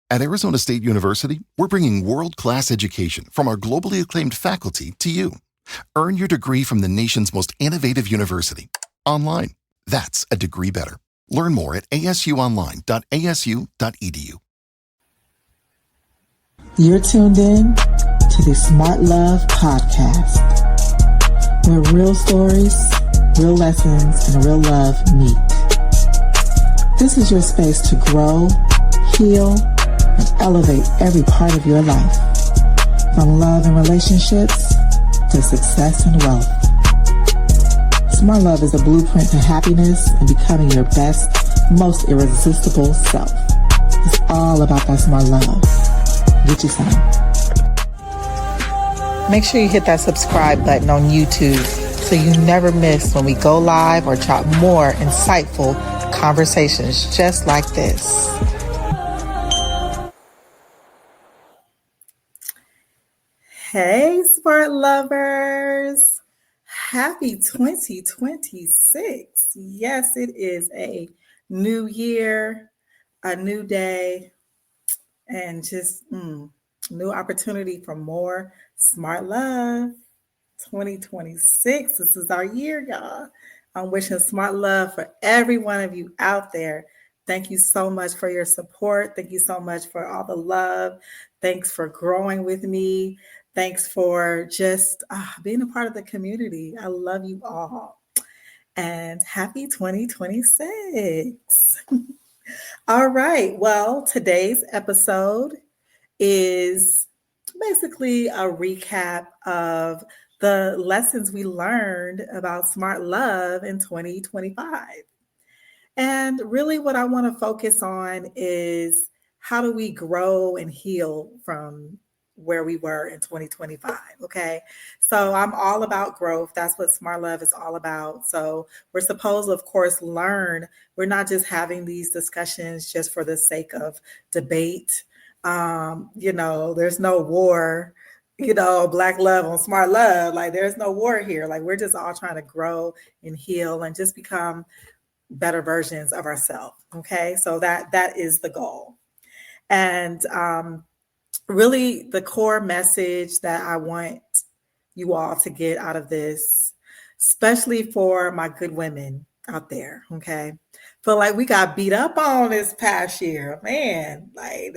At Arizona State University, we're bringing world-class education from our globally acclaimed faculty to you. Earn your degree from the nation's most innovative university. Online. That's a degree better. Learn more at asuonline.asu.edu. You're tuned in to the Smart Love Podcast, where real stories, real lessons, and real love meet. This is your space to grow, heal, and elevate every part of your life, from love and relationships to success and wealth. Smart Love is a blueprint to happiness and becoming your best, most irresistible self. It's all about that smart love. Get you some. Make sure you hit that subscribe button on YouTube so you never miss when we go live or drop more insightful conversations just like this. Hey, smart lovers. Happy 2026. Yes, it is a new year, a new day, and just new opportunity for more smart love. 2026. This is our year, y'all. I'm wishing smart love for every one of you out there. Thank you so much for your support. Thank you so much for all the love. Thanks for growing with me. Thanks for just being a part of the community. I love you all. And happy 2026. All right. Well, today's episode is basically a recap of the lessons we learned about smart love in 2025. And really what I want to focus on is how do we grow and heal from where we were in 2025. Okay. So I'm all about growth. That's what smart love is all about. So we're supposed to, of course, learn. We're not just having these discussions just for the sake of debate. There's no war, Black love on smart love. Like there's no war here. Like we're just all trying to grow and heal and just become better versions of ourselves. Okay. So that is the goal. And, really, the core message that I want you all to get out of this, especially for my good women out there, okay? Feel like we got beat up on this past year, man. Like,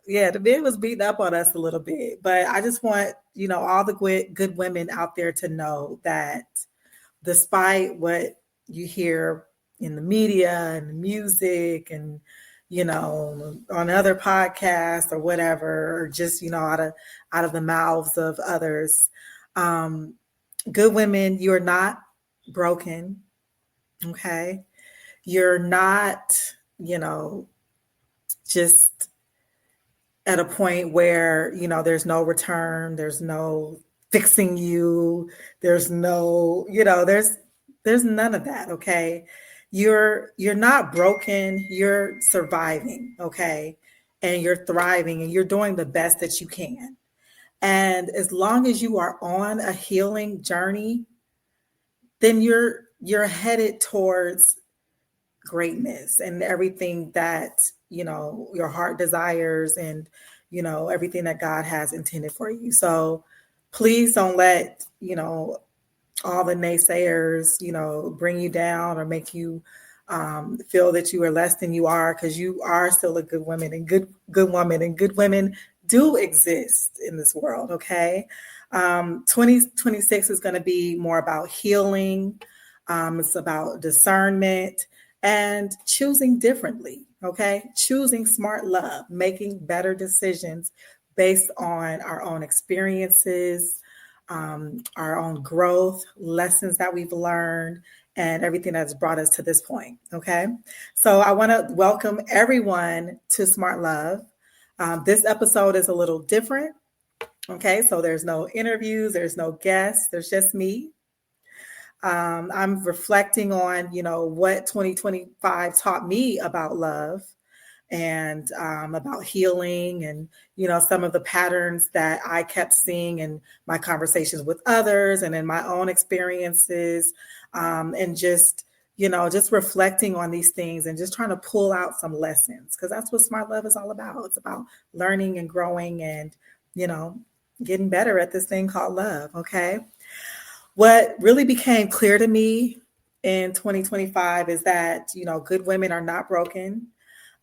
the men was beating up on us a little bit, but I just want all the good women out there to know that despite what you hear in the media and the music and on other podcasts or whatever, or just, out of the mouths of others. Good women, you're not broken. Okay. You're not, just at a point where, there's no return, there's no fixing you. There's no, there's none of that. Okay. You're not broken, you're surviving, okay? And you're thriving and you're doing the best that you can. And as long as you are on a healing journey, then you're headed towards greatness and everything that, your heart desires and, everything that God has intended for you. So please don't let, all the naysayers, bring you down or make you feel that you are less than you are, because you are still a good woman and good woman, and good women do exist in this world. Okay. 2026 is going to be more about healing. It's about discernment and choosing differently. Okay. Choosing smart love, making better decisions based on our own experiences, our own growth, lessons that we've learned, and everything that's brought us to this point. Okay. So I want to welcome everyone to Smart Love. This episode is a little different. Okay. So there's no interviews, there's no guests, there's just me. I'm reflecting on, what 2025 taught me about love and about healing and, some of the patterns that I kept seeing in my conversations with others and in my own experiences, and just just reflecting on these things and just trying to pull out some lessons, because that's what smart love is all about. It's about learning and growing and, you know, getting better at this thing called love. Okay. What really became clear to me in 2025 is that, good women are not broken.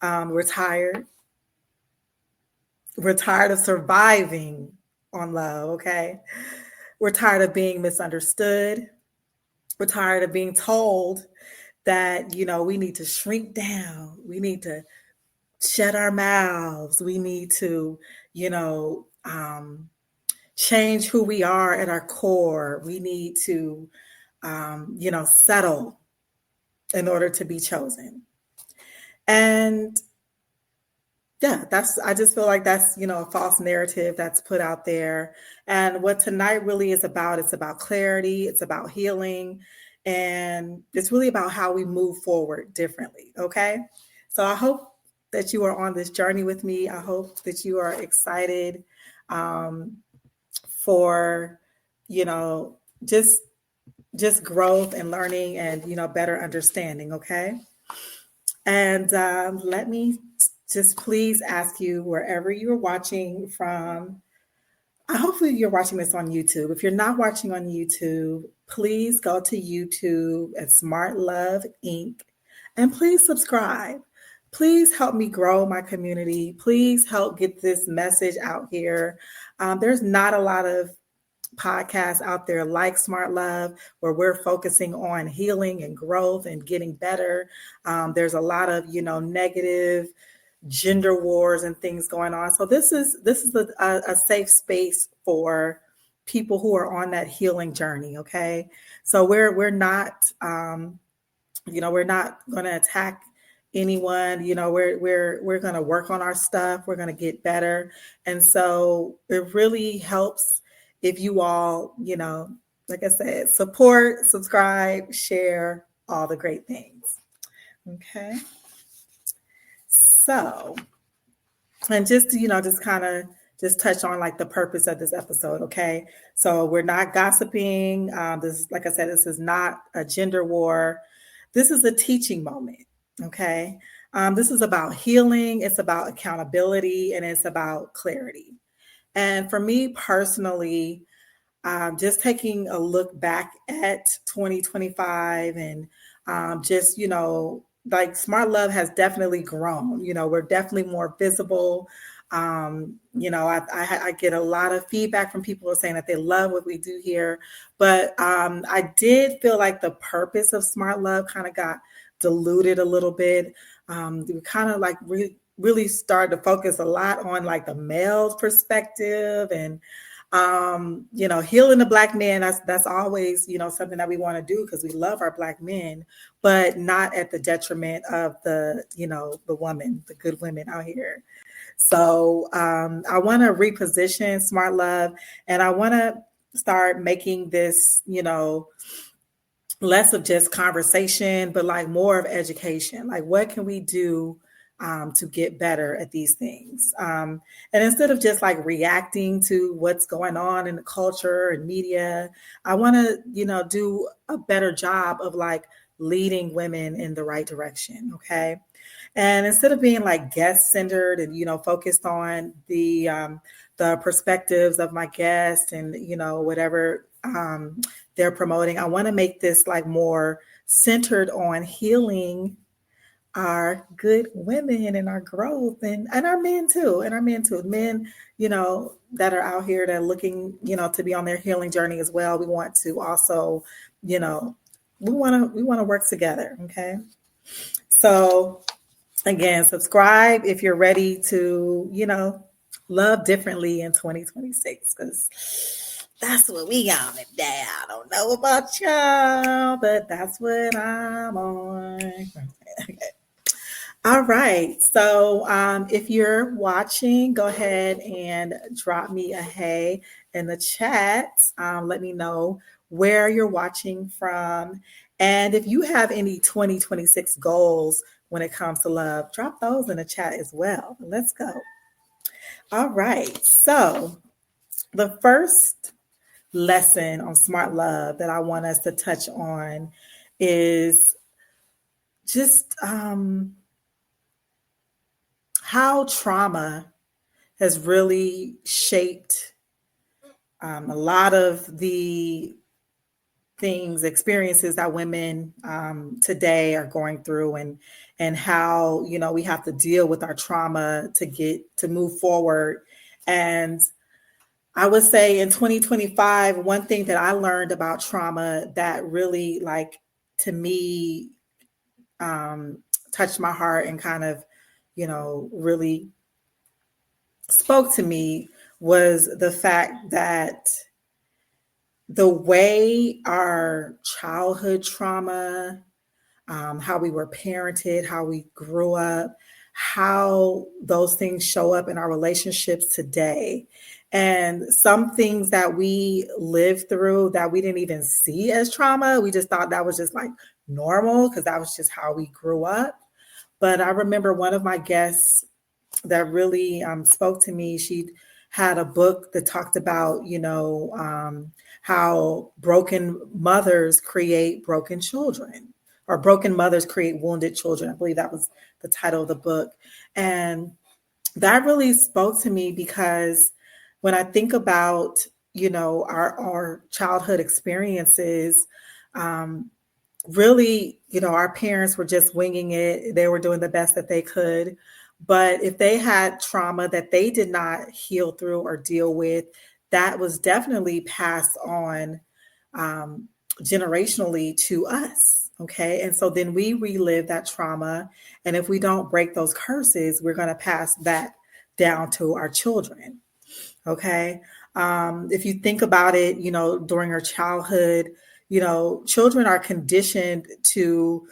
We're tired. We're tired of surviving on love. Okay. We're tired of being misunderstood. We're tired of being told that, we need to shrink down. We need to shut our mouths. We need to, change who we are at our core. We need to, settle in order to be chosen. And yeah, I just feel like that's, a false narrative that's put out there. And what tonight really is about, it's about clarity, it's about healing, and it's really about how we move forward differently. Okay. So I hope that you are on this journey with me. I hope that you are excited for, just growth and learning and, better understanding. Okay. And let me just please ask you, wherever you're watching from, hopefully you're watching this on YouTube. If you're not watching on YouTube, please go to YouTube at Smart Love Inc. and please subscribe. Please help me grow my community. Please help get this message out here. There's not a lot of podcasts out there like Smart Love, where we're focusing on healing and growth and getting better. There's a lot of, negative gender wars and things going on. So this is a safe space for people who are on that healing journey. Okay. So we're not, we're not going to attack anyone. We're going to work on our stuff. We're going to get better. And so it really helps if you all, like I said, support, subscribe, share, all the great things. Okay. So, and just kind of just touch on like the purpose of this episode. Okay. So we're not gossiping. This, like I said, this is not a gender war. This is a teaching moment. Okay. This is about healing. It's about accountability, and it's about clarity. And for me personally, just taking a look back at 2025 and just, like Smart Love has definitely grown. We're definitely more visible. I get a lot of feedback from people who are saying that they love what we do here. But I did feel like the purpose of Smart Love kind of got diluted a little bit. We kind of like really started to focus a lot on like the male's perspective and healing the Black men. That's always, something that we want to do because we love our Black men, but not at the detriment of the woman, the good women out here. So I want to reposition Smart Love, and I want to start making this, less of just conversation, but like more of education. Like, what can we do to get better at these things? And instead of just like reacting to what's going on in the culture and media, I want to, do a better job of like leading women in the right direction. Okay. And instead of being like guest centered and, focused on the perspectives of my guests and, whatever they're promoting, I want to make this like more centered on healing our good women and our growth and our men too. Men, that are out here that are looking, to be on their healing journey as well. We want to also, we want to work together. Okay. So again, subscribe if you're ready to, love differently in 2026, because that's what we on today. I don't know about y'all, but that's what I'm on. Okay. All right. So if you're watching, go ahead and drop me a hey in the chat. Let me know where you're watching from. And if you have any 2026 goals when it comes to love, drop those in the chat as well. Let's go. All right. So the first lesson on Smart Love that I want us to touch on is just how trauma has really shaped a lot of the things, experiences that women today are going through, and how, you know, we have to deal with our trauma to move forward. And I would say in 2025, one thing that I learned about trauma that really, like, to me, touched my heart and kind of, you know, really spoke to me was the fact that the way our childhood trauma, how we were parented, how we grew up, how those things show up in our relationships today. And some things that we lived through that we didn't even see as trauma, we just thought that was just like normal because that was just how we grew up. But I remember one of my guests that really spoke to me. She had a book that talked about, you know, how broken mothers create broken children, or broken mothers create wounded children. I believe that was the title of the book. And that really spoke to me because when I think about, you know, our childhood experiences, really, you know, our parents were just winging it. They were doing the best that they could. But if they had trauma that they did not heal through or deal with, that was definitely passed on um, generationally to us. Okay. And so then we relive that trauma. And if we don't break those curses, we're going to pass that down to our children. Okay. If you think about it, you know, during our childhood, you know, children are conditioned to,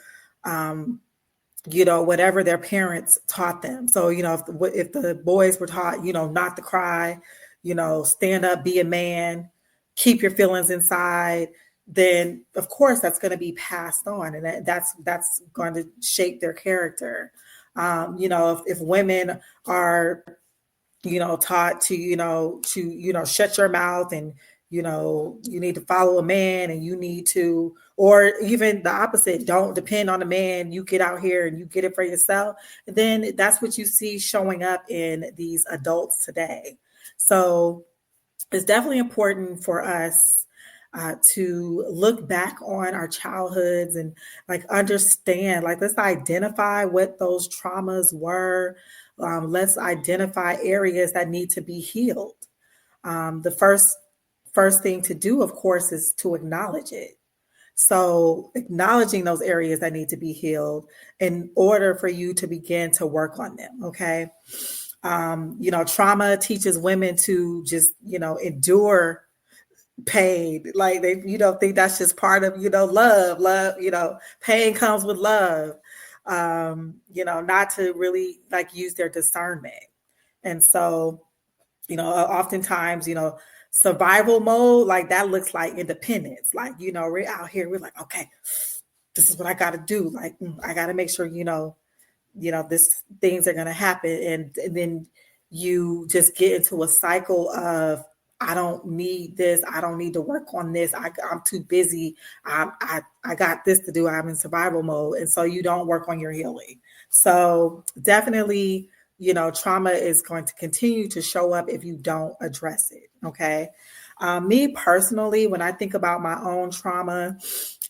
you know, whatever their parents taught them. So, you know, if the boys were taught, you know, not to cry, you know, stand up, be a man, keep your feelings inside, then of course that's going to be passed on, and that's going to shape their character. You know, if women are, you know, taught to, shut your mouth, and, you know, you need to follow a man, and you need to, or even the opposite, don't depend on a man, you get out here and you get it for yourself, then that's what you see showing up in these adults today. So it's definitely important for us to look back on our childhoods and like understand, like, let's identify what those traumas were. Let's identify areas that need to be healed. The first thing to do, of course, is to acknowledge it. So acknowledging those areas that need to be healed in order for you to begin to work on them. Okay. You know, trauma teaches women to just, you know, endure pain. Like, they, you know, think that's just part of, you know, love, you know, pain comes with love. You know, not to really like use their discernment. And so, you know, oftentimes, you know, survival mode, like that looks like independence. Like, you know, we're out here, we're like, okay, this is what I got to do. Like, I got to make sure, this things are going to happen. And then you just get into a cycle of, I don't need this. I don't need to work on this. I'm too busy. I got this to do. I'm in survival mode. And so you don't work on your healing. So definitely, you know, trauma is going to continue to show up if you don't address it. Okay. Me personally, when I think about my own trauma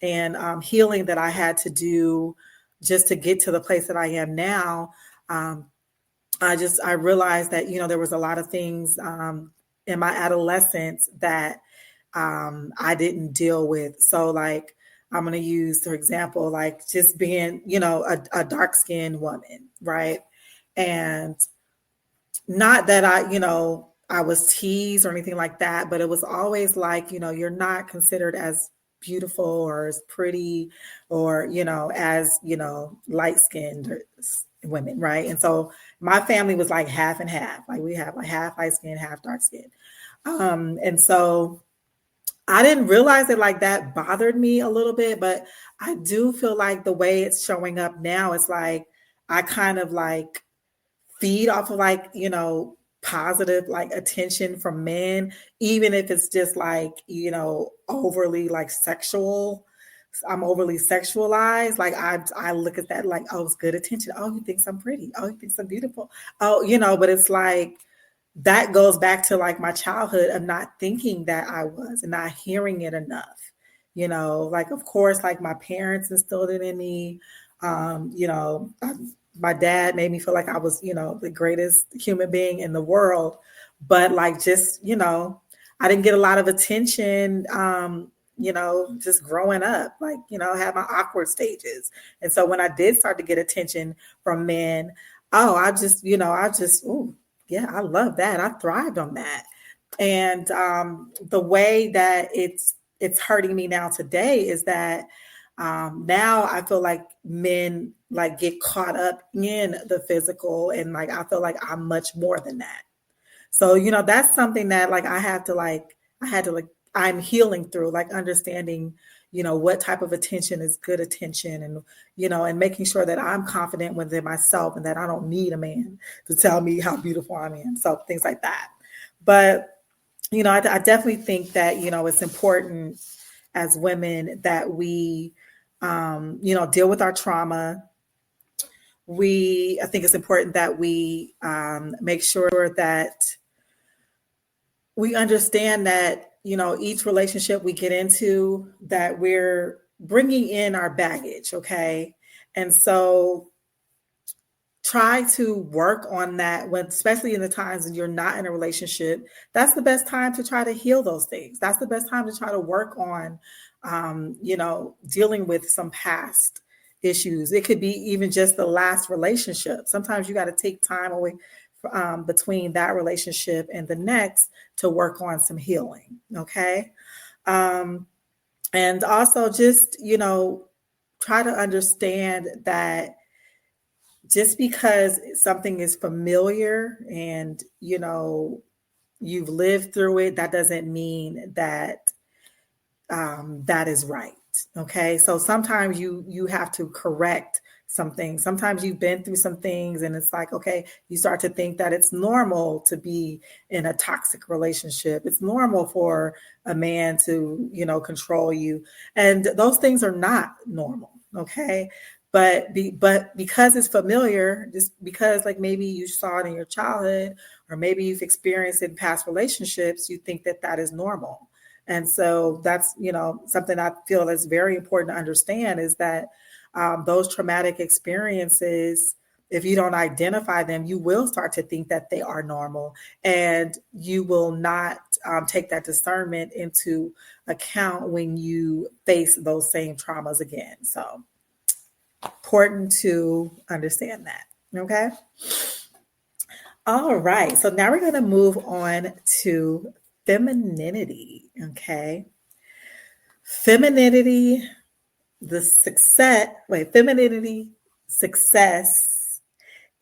and healing that I had to do just to get to the place that I am now, I realized that, you know, there was a lot of things in my adolescence that I didn't deal with. So, like, I'm going to use, for example, like just being, you know, a dark-skinned woman, right? And not that I was teased or anything like that, but it was always like, you know, you're not considered as beautiful or as pretty or, you know, as, you know, light-skinned women, right? And so my family was like half and half. Like, we have like half light skin, half dark skin. And so I didn't realize that like that bothered me a little bit, but I do feel like the way it's showing up now, it's like I kind of like feed off of like, you know, positive like attention from men, even if it's just like, you know, overly like sexual. I'm overly sexualized. Like I look at that like, oh, it's good attention. Oh, he thinks I'm pretty. Oh, he thinks I'm beautiful. Oh, but it's like that goes back to like my childhood of not thinking that I was and not hearing it enough. Like of course, like my parents instilled it in me. My dad made me feel like I was, the greatest human being in the world. But like just, I didn't get a lot of attention just growing up, like, had my awkward stages. And so when I did start to get attention from men, oh, ooh, yeah, I love that. I thrived on that. And the way that it's hurting me now today is that now I feel like men like get caught up in the physical, and like I feel like I'm much more than that. So, that's something that like I'm healing through, like understanding, what type of attention is good attention, and, and making sure that I'm confident within myself and that I don't need a man to tell me how beautiful I am. So things like that. But, I definitely think that, it's important as women that we, deal with our trauma. I think it's important that we make sure that we understand that, each relationship we get into, that we're bringing in our baggage. Okay. And so try to work on that when, especially in the times when you're not in a relationship. That's the best time to try to heal those things. That's the best time to try to work on, dealing with some past issues. It could be even just the last relationship. Sometimes you got to take time away between that relationship and the next to work on some healing. Okay. And also just, try to understand that just because something is familiar and, you've lived through it, that doesn't mean that that is right. Okay. So sometimes you have to correct something. Sometimes you've been through some things and it's like, okay, you start to think that it's normal to be in a toxic relationship. It's normal for a man to, control you. And those things are not normal. Okay. But because it's familiar, just because like maybe you saw it in your childhood, or maybe you've experienced it in past relationships, you think that that is normal. And so that's, something I feel is very important to understand, is that those traumatic experiences, if you don't identify them, you will start to think that they are normal, and you will not take that discernment into account when you face those same traumas again. So important to understand that. Okay. All right. So now we're going to move on to femininity. Okay. Femininity, femininity, success,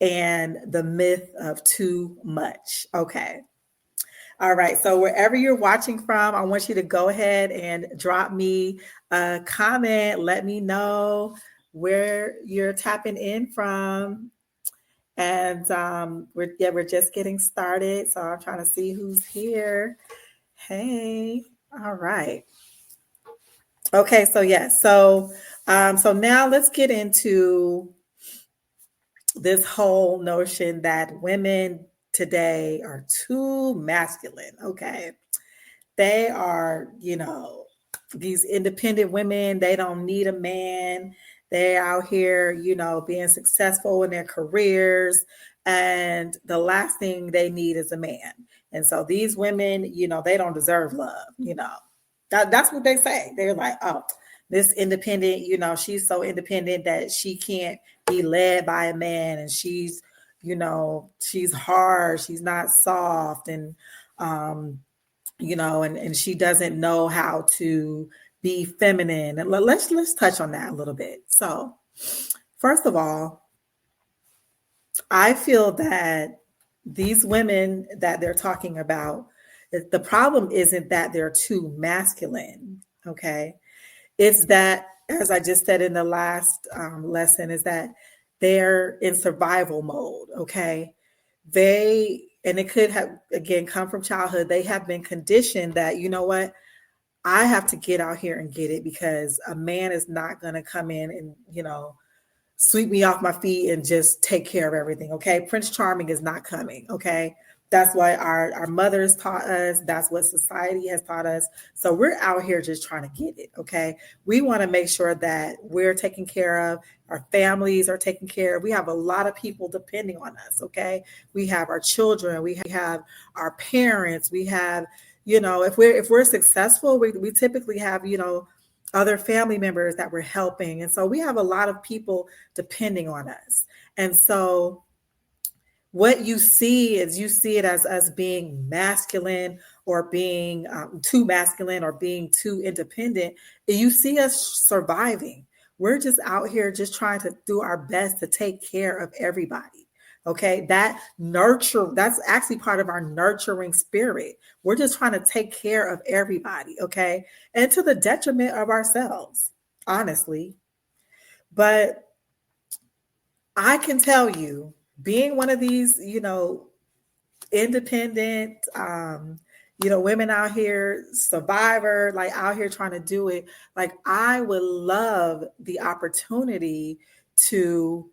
and the myth of too much. Okay. All right. So wherever you're watching from, I want you to go ahead and drop me a comment. Let me know where you're tapping in from. And we're just getting started. So I'm trying to see who's here. Hey. All right. Okay, so yes, so now let's get into this whole notion that women today are too masculine. Okay, they are, these independent women. They don't need a man. They're out here, being successful in their careers, and the last thing they need is a man. And so these women, they don't deserve love. That's what they say. They're like, oh, this independent, she's so independent that she can't be led by a man. And she's, she's hard. She's not soft. And, and she doesn't know how to be feminine. And let's touch on that a little bit. So first of all, I feel that these women that they're talking about, the problem isn't that they're too masculine, okay? It's that, as I just said in the last lesson, is that they're in survival mode, okay? And it could have, again, come from childhood. They have been conditioned that, you know what? I have to get out here and get it, because a man is not going to come in and, sweep me off my feet and just take care of everything. Okay. Prince Charming is not coming. Okay. That's what our mothers taught us. That's what society has taught us. So we're out here just trying to get it. Okay. We want to make sure that we're taken care of. Our families are taken care of. We have a lot of people depending on us. Okay. We have our children. We have our parents. We have, if we're successful, we typically have, other family members that we're helping. And so we have a lot of people depending on us. And so what you see it as us being masculine, or being too masculine, or being too independent. You see us surviving. We're just out here just trying to do our best to take care of everybody. Okay, that's actually part of our nurturing spirit. We're just trying to take care of everybody. Okay, and to the detriment of ourselves, honestly. But I can tell you, being one of these, independent, women out here, survivor, like out here trying to do it, like I would love the opportunity to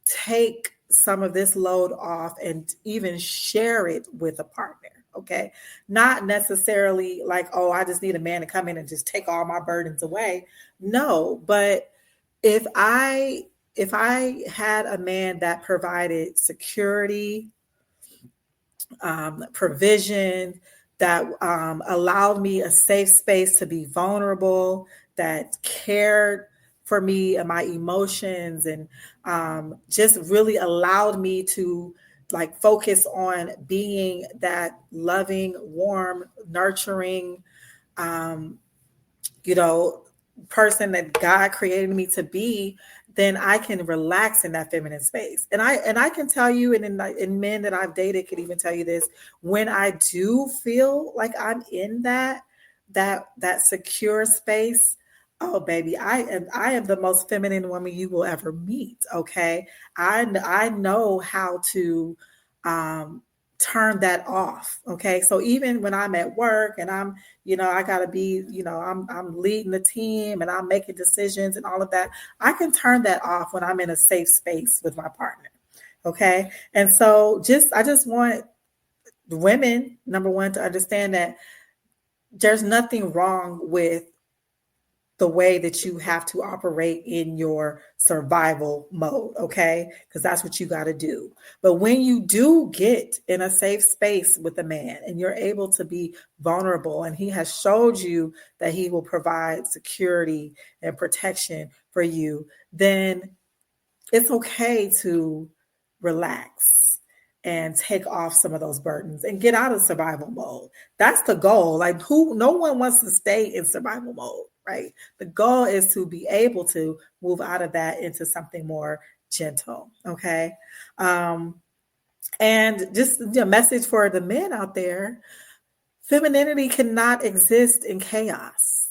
take some of this load off and even share it with a partner. Okay. Not necessarily like, oh, I just need a man to come in and just take all my burdens away. No, but if I had a man that provided security, provision, that allowed me a safe space to be vulnerable, that cared for me and my emotions, and just really allowed me to like focus on being that loving, warm, nurturing, person that God created me to be, then I can relax in that feminine space. And I can tell you, and in men that I've dated could even tell you this, when I do feel like I'm in that secure space, oh baby, I am the most feminine woman you will ever meet. Okay. I know how to turn that off. Okay. So even when I'm at work and I'm, I gotta be, I'm leading the team and I'm making decisions and all of that, I can turn that off when I'm in a safe space with my partner. Okay. And so I just want women, number one, to understand that there's nothing wrong with the way that you have to operate in your survival mode, okay? Because that's what you got to do. But when you do get in a safe space with a man and you're able to be vulnerable, and he has showed you that he will provide security and protection for you, then it's okay to relax and take off some of those burdens and get out of survival mode. That's the goal. Like no one wants to stay in survival mode, right? The goal is to be able to move out of that into something more gentle. Okay. And just a message for the men out there, femininity cannot exist in chaos.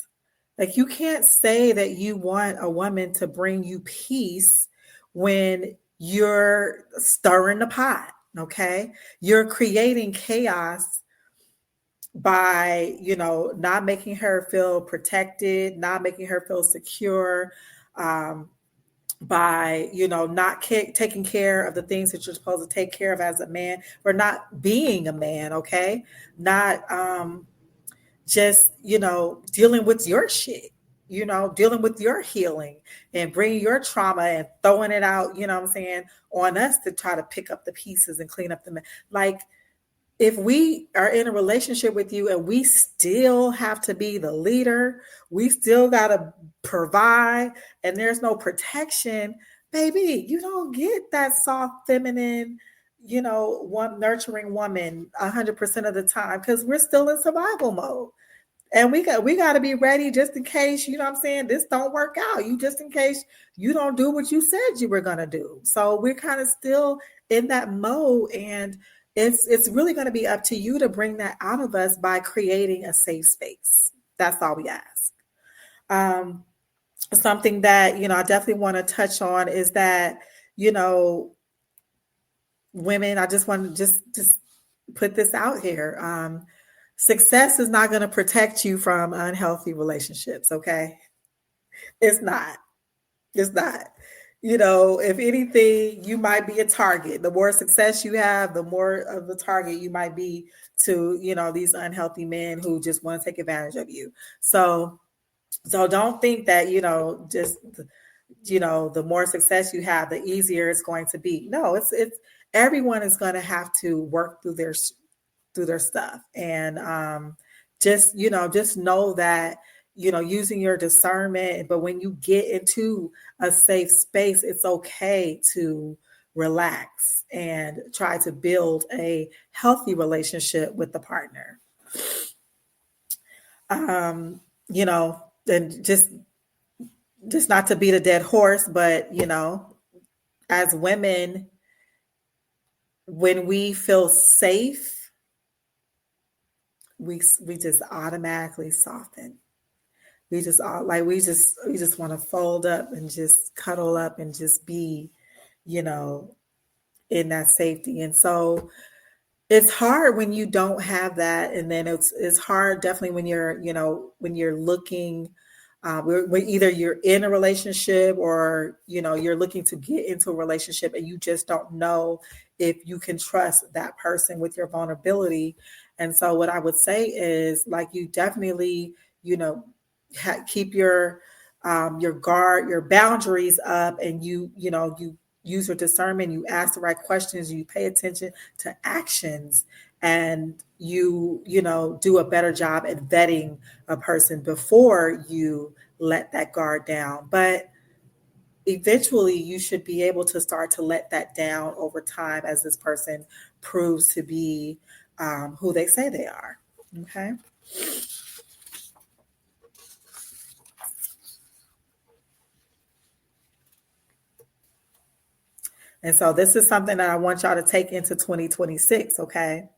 Like you can't say that you want a woman to bring you peace when you're stirring the pot. Okay. You're creating chaos by, not making her feel protected, not making her feel secure, by, not taking care of the things that you're supposed to take care of as a man, or not being a man. Okay. Not, just, dealing with your shit, dealing with your healing and bringing your trauma and throwing it out, on us to try to pick up the pieces and clean up the, like, if we are in a relationship with you and we still have to be the leader, we still got to provide, and there's no protection, baby, you don't get that soft, feminine, one nurturing woman 100% of the time, because we're still in survival mode. And we got to be ready just in case, this don't work out. Just in case you don't do what you said you were going to do. So we're kind of still in that mode, and it's really going to be up to you to bring that out of us by creating a safe space. That's all we ask. Something that, I definitely want to touch on is that, women, I just want to just put this out here. Success is not going to protect you from unhealthy relationships, okay? It's not. It's not. If anything, you might be a target. The more success you have, the more of the target you might be to, these unhealthy men who just want to take advantage of you. So don't think that, just, the more success you have, the easier it's going to be. No, it's everyone is going to have to work through their stuff. And just know that, using your discernment, but when you get into a safe space, it's okay to relax and try to build a healthy relationship with the partner. And just not to beat a dead horse, but as women, when we feel safe, we just automatically soften. We just want to fold up and just cuddle up and just be, in that safety. And so it's hard when you don't have that, and then it's hard definitely when you're looking. When either you're in a relationship or you're looking to get into a relationship and you just don't know if you can trust that person with your vulnerability. And so what I would say is, like, you definitely keep your guard, your boundaries up, and you use your discernment, you ask the right questions, you pay attention to actions, and you do a better job at vetting a person before you let that guard down. But eventually you should be able to start to let that down over time as this person proves to be who they say they are. Okay. And so this is something that I want y'all to take into 2026, okay?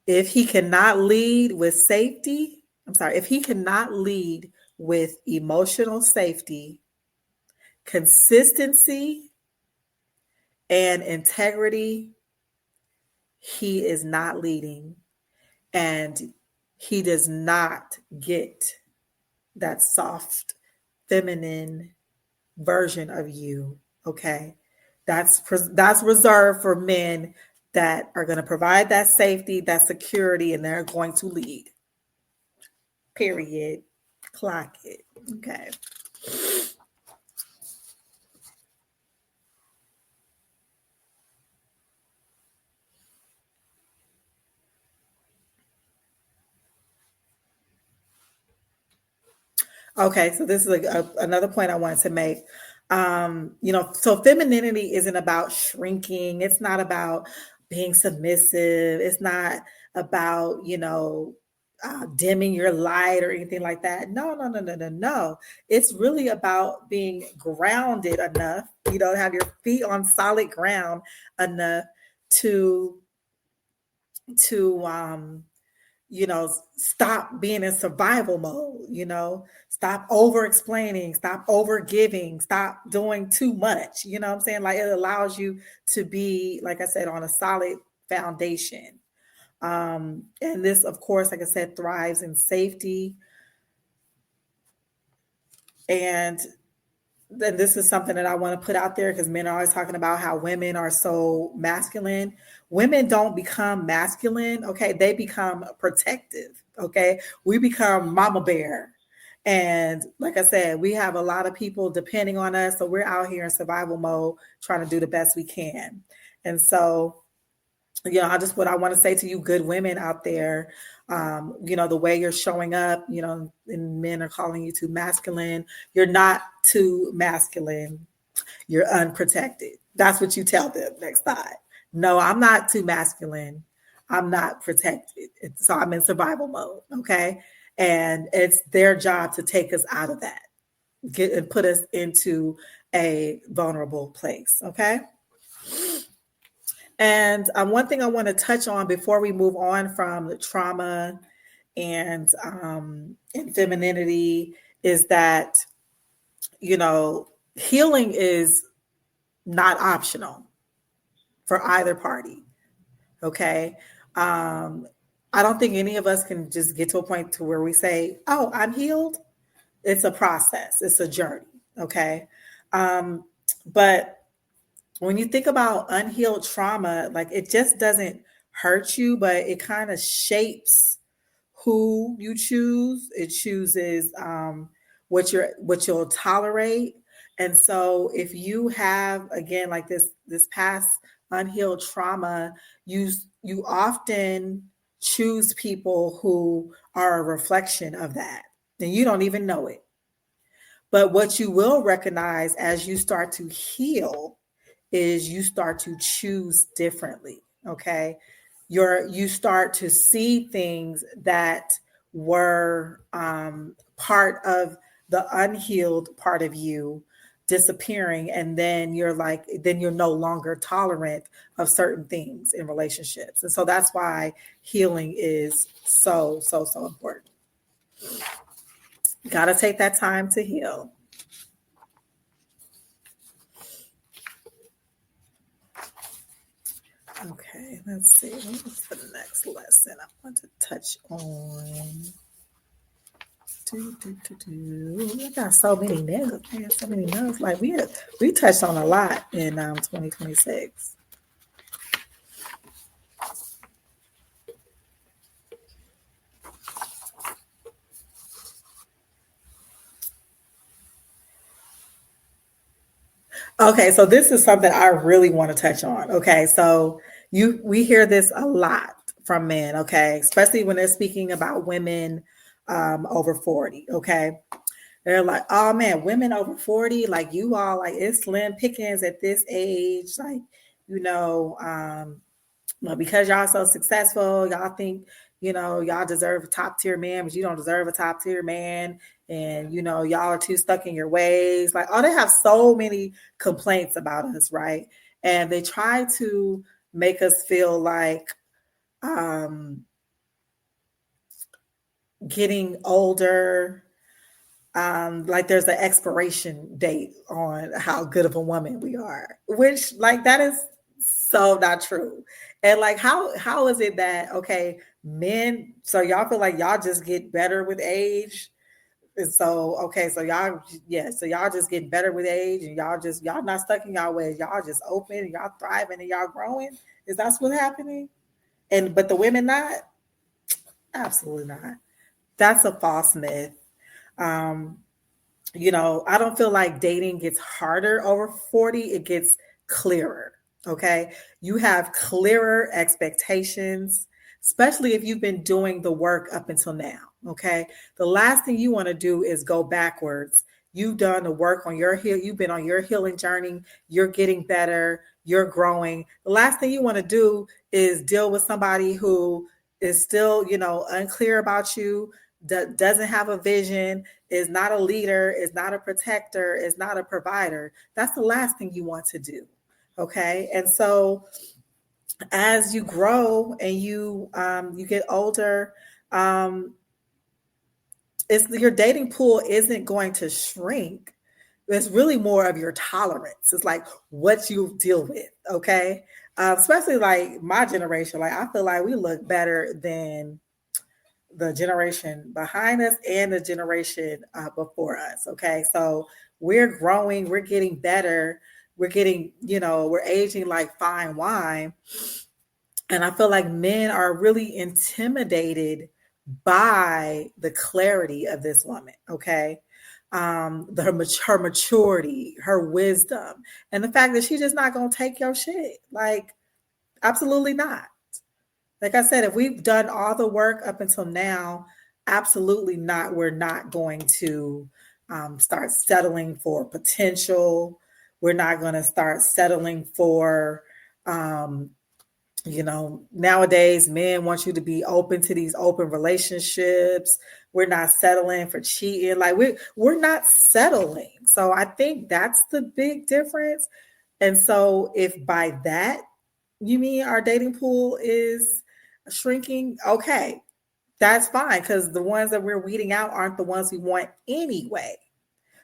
If he cannot lead with safety, if he cannot lead with emotional safety, consistency, and integrity, he is not leading, and he does not get that soft, feminine version of you, okay? That's reserved for men that are going to provide that safety, that security, and they're going to lead. Period. Clock it. Okay. Okay, so this is another point I wanted to make. So femininity isn't about shrinking. It's not about being submissive. It's not about, dimming your light or anything like that. No, no, no, no, no, no. It's really about being grounded enough, have your feet on solid ground enough to to stop being in survival mode, stop over explaining, stop over giving, stop doing too much. You know what I'm saying? Like, it allows you to be, like I said, on a solid foundation. And this, of course, like I said, thrives in safety. And then this is something that I want to put out there, because men are always talking about how women are so masculine. Women don't become masculine, okay? They become protective, okay? We become mama bear. And like I said, we have a lot of people depending on us. So we're out here in survival mode trying to do the best we can. And so, what I want to say to you, good women out there, the way you're showing up, and men are calling you too masculine. You're not too masculine. You're unprotected. That's what you tell them next time. No, I'm not too masculine. I'm not protected. So I'm in survival mode. Okay. And it's their job to take us out of that, and put us into a vulnerable place. Okay. And one thing I want to touch on before we move on from the trauma and femininity is that, healing is not optional for either party. Okay. I don't think any of us can just get to a point to where we say, "Oh, I'm healed." It's a process. It's a journey. Okay. Um, but when you think about unhealed trauma, like it just doesn't hurt you, but it kind of shapes who you choose. It chooses what you'll tolerate. And so if you have again like this past unhealed trauma, you you often choose people who are a reflection of that. And you don't even know it. But what you will recognize as you start to heal is you start to choose differently. Okay. You start to see things that were part of the unhealed part of you disappearing, and then you're no longer tolerant of certain things in relationships. And so that's why healing is so important. Got to take that time to heal. Okay, let's see. What's the next lesson I want to touch on? I got so many nails. I got so many nails. Like we touched on a lot in 2026. Okay, so this is something I really want to touch on. Okay, so we hear this a lot from men. Okay, especially when they're speaking about women over 40. Okay, they're like, oh man, women over 40, like you all, like it's slim pickings at this age. Like, you know, well, because y'all so successful, y'all think, y'all deserve a top tier man, but you don't deserve a top tier man. And, y'all are too stuck in your ways. Like, oh, they have so many complaints about us, right? And they try to make us feel like getting older, like there's an expiration date on how good of a woman we are, which like that is so not true. And like how is it that okay, men, so y'all feel like y'all just get better with age? And so okay, so y'all, yeah, so y'all just get better with age, and y'all not stuck in y'all ways, y'all just open and y'all thriving and y'all growing. Is that what's happening? And but the women not? Absolutely not. That's a false myth. Um, I don't feel like dating gets harder over 40, it gets clearer. Okay. You have clearer expectations, especially if you've been doing the work up until now. Okay. The last thing you want to do is go backwards. You've done the work on your heal. You've been on your healing journey. You're getting better. You're growing. The last thing you want to do is deal with somebody who is still, unclear about you, doesn't have a vision, is not a leader, is not a protector, is not a provider. That's the last thing you want to do. Okay. And so as you grow and you get older, um, your dating pool isn't going to shrink. It's really more of your tolerance. It's like what you deal with. Okay. Especially like my generation, like I feel like we look better than the generation behind us and the generation before us. Okay. So we're growing, we're getting better, we're getting, we're aging like fine wine. And I feel like men are really intimidated by the clarity of this woman. Okay. Her maturity, her wisdom, and the fact that she's just not going to take your shit. Like, absolutely not. Like I said, if we've done all the work up until now, absolutely not. We're not going to start settling for potential. We're not going to start settling for, nowadays men want you to be open to these open relationships. We're not settling for cheating. Like we're not settling. So I think that's the big difference. And so if by that you mean our dating pool is shrinking, okay, that's fine, because the ones that we're weeding out aren't the ones we want anyway.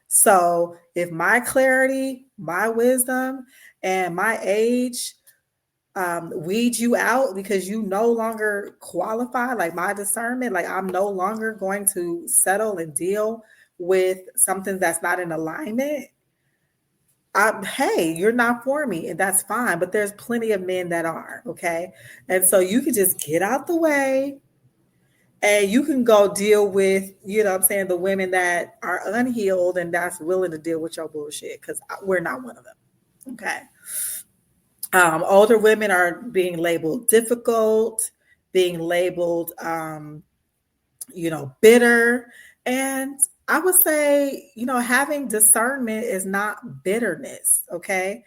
So if my clarity, my wisdom, and my age weed you out because you no longer qualify, like my discernment, like I'm no longer going to settle and deal with something that's not in alignment. Hey, you're not for me, and that's fine. But there's plenty of men that are, okay? And so you can just get out the way and you can go deal with, what I'm saying, the women that are unhealed and that's willing to deal with your bullshit, because we're not one of them, okay? Older women are being labeled difficult, being labeled, bitter. And I would say, having discernment is not bitterness, okay?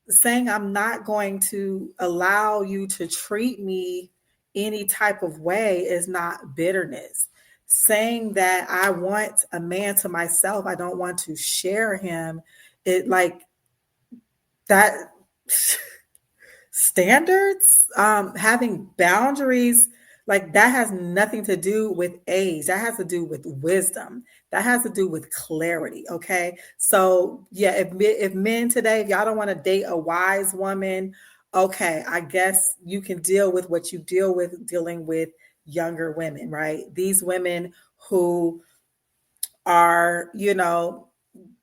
Saying I'm not going to allow you to treat me any type of way is not bitterness. Saying that I want a man to myself, I don't want to share him, it like that. Standards, having boundaries, like that has nothing to do with age. That has to do with wisdom. That has to do with clarity. Okay. So yeah, if men today, if y'all don't want to date a wise woman, okay, I guess you can deal with what you deal with dealing with younger women, right? These women who are,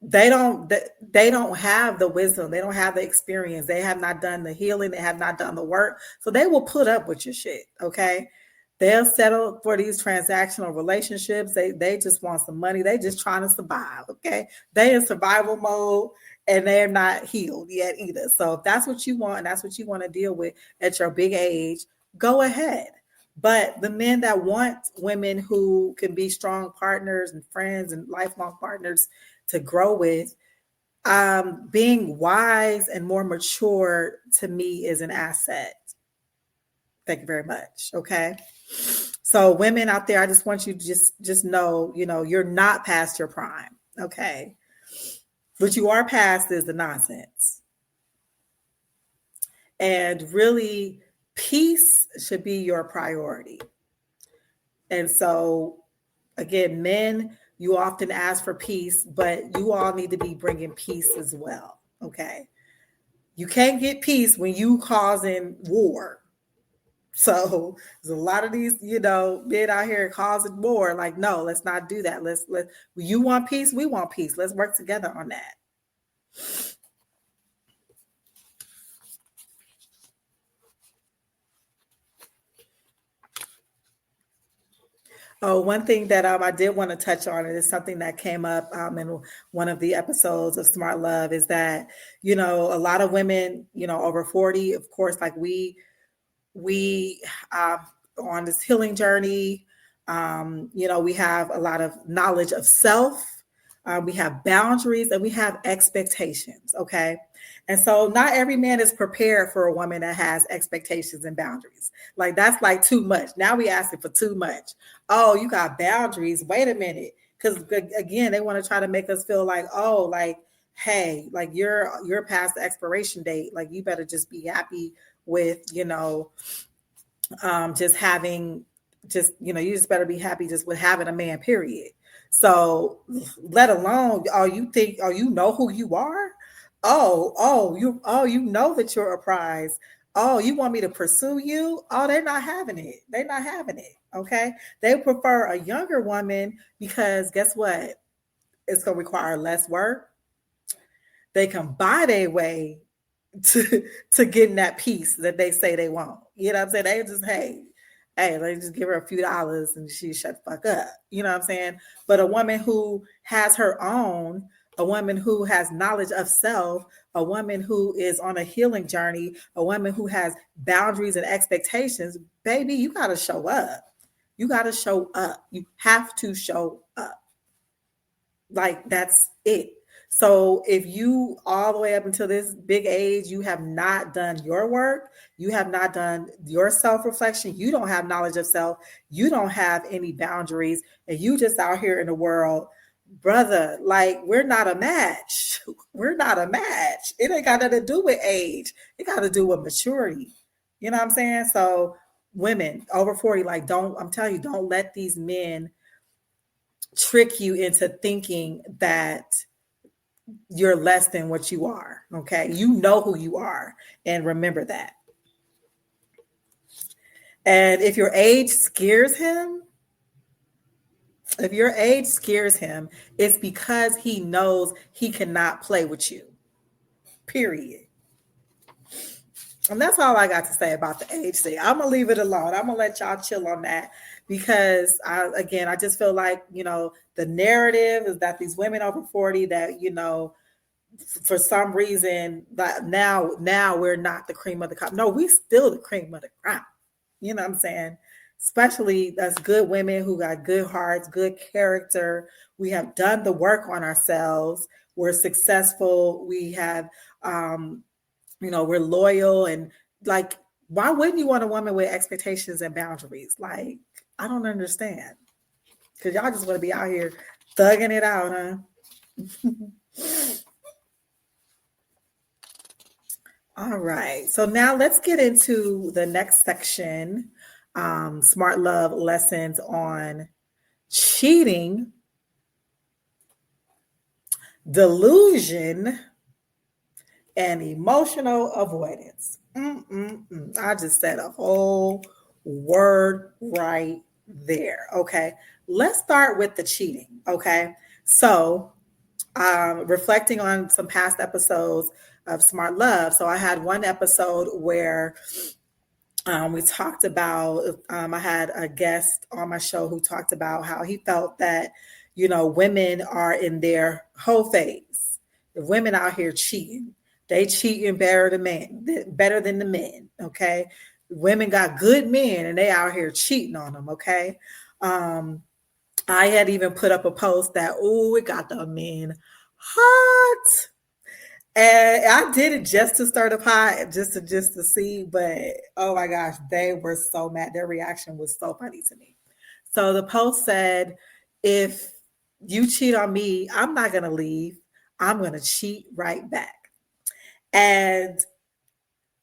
they don't have the wisdom, they don't have the experience, they have not done the healing, they have not done the work, so they will put up with your shit, okay? They'll settle for these transactional relationships. They just want some money, they just trying to survive, okay? They in survival mode and they're not healed yet either. So if that's what you want and that's what you want to deal with at your big age, go ahead. But the men that want women who can be strong partners and friends and lifelong partners to grow with, being wise and more mature to me is an asset. Thank you very much. Okay. So women out there, I just want you to just know, you're not past your prime. Okay. What you are past is the nonsense. And really, peace should be your priority. And so, again, men, you often ask for peace, but you all need to be bringing peace as well. Okay. You can't get peace when you causing war. So there's a lot of these, men out here causing war. Like, no, let's not do that. You want peace, we want peace. Let's work together on that. Oh, one thing that I did want to touch on, and it's something that came up in one of the episodes of Smart Love, is that, a lot of women, over 40, of course, like we on this healing journey, we have a lot of knowledge of self. We have boundaries and we have expectations. Okay. And so not every man is prepared for a woman that has expectations and boundaries. Like that's like too much. Now we asking for too much. Oh, you got boundaries. Wait a minute. Because again, they want to try to make us feel like, oh, like, hey, like you're past the expiration date. Like you better just be happy with, just having you just better be happy just with having a man, period. So let alone, you know who you are? You know that you're a prize. Oh, you want me to pursue you? Oh, they're not having it. They're not having it. Okay. They prefer a younger woman because guess what? It's going to require less work. They can buy their way to getting that peace that they say they want. You know what I'm saying? They just, hey, let me just give her a few dollars and she shut the fuck up. You know what I'm saying? But a woman who has her own, a woman who has knowledge of self, a woman who is on a healing journey, a woman who has boundaries and expectations, baby, you got to show up. You got to show up. You have to show up. Like that's it. So if you all the way up until this big age, you have not done your work, you have not done your self-reflection, you don't have knowledge of self, you don't have any boundaries, and you just out here in the world, brother, like we're not a match. We're not a match. It ain't got nothing to do with age. It got to do with maturity. You know what I'm saying? So women over 40, like I'm telling you, don't let these men trick you into thinking that you're less than what you are. Okay. You know who you are. And remember that. And if your age scares him, it's because he knows he cannot play with you. Period. And that's all I got to say about the age thing. I'm gonna leave it alone. I'm gonna let y'all chill on that because I just feel like, the narrative is that these women over 40 that, for some reason that now we're not the cream of the crop. No, we still the cream of the crop. You know what I'm saying? Especially us good women who got good hearts, good character. We have done the work on ourselves. We're successful. We have we're loyal, and like, why wouldn't you want a woman with expectations and boundaries? Like, I don't understand. Because y'all just want to be out here thugging it out, huh? All right. So now let's get into the next section, smart love lessons on cheating, delusion, and emotional avoidance. I just said a whole word right there. Okay. Let's start with the cheating. Okay. So, reflecting on some past episodes of Smart Love. So, I had one episode where we talked about, I had a guest on my show who talked about how he felt that, women are in their whole phase. The women out here cheating. They cheating better than the men. Okay. Women got good men and they out here cheating on them. Okay. I had even put up a post that, it got the men hot. And I did it just to start a pot, just to see, but oh my gosh, they were so mad. Their reaction was so funny to me. So the post said, if you cheat on me, I'm not gonna leave. I'm gonna cheat right back. And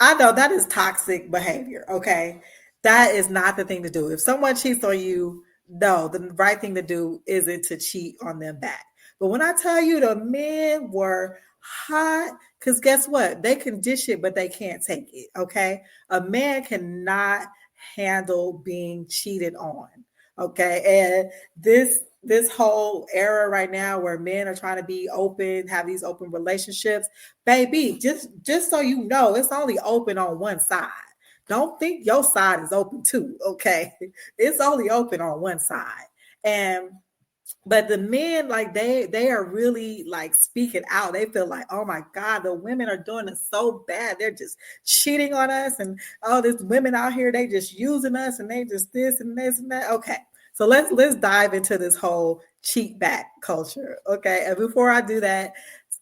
I know that is toxic behavior. Okay. That is not the thing to do. If someone cheats on you, no, the right thing to do isn't to cheat on them back. But when I tell you the men were hot, because guess what? They can dish it, but they can't take it. Okay. A man cannot handle being cheated on. Okay. And this whole era right now where men are trying to be open, have these open relationships, baby, just so you know, it's only open on one side. Don't think your side is open too. Okay. It's only open on one side. And but the men, like, they are really like speaking out. They feel like, oh my God, the women are doing it so bad. They're just cheating on us, and all these women out here, they just using us, and they just this and this and that. Okay. So let's dive into this whole cheat back culture. Okay. And before I do that,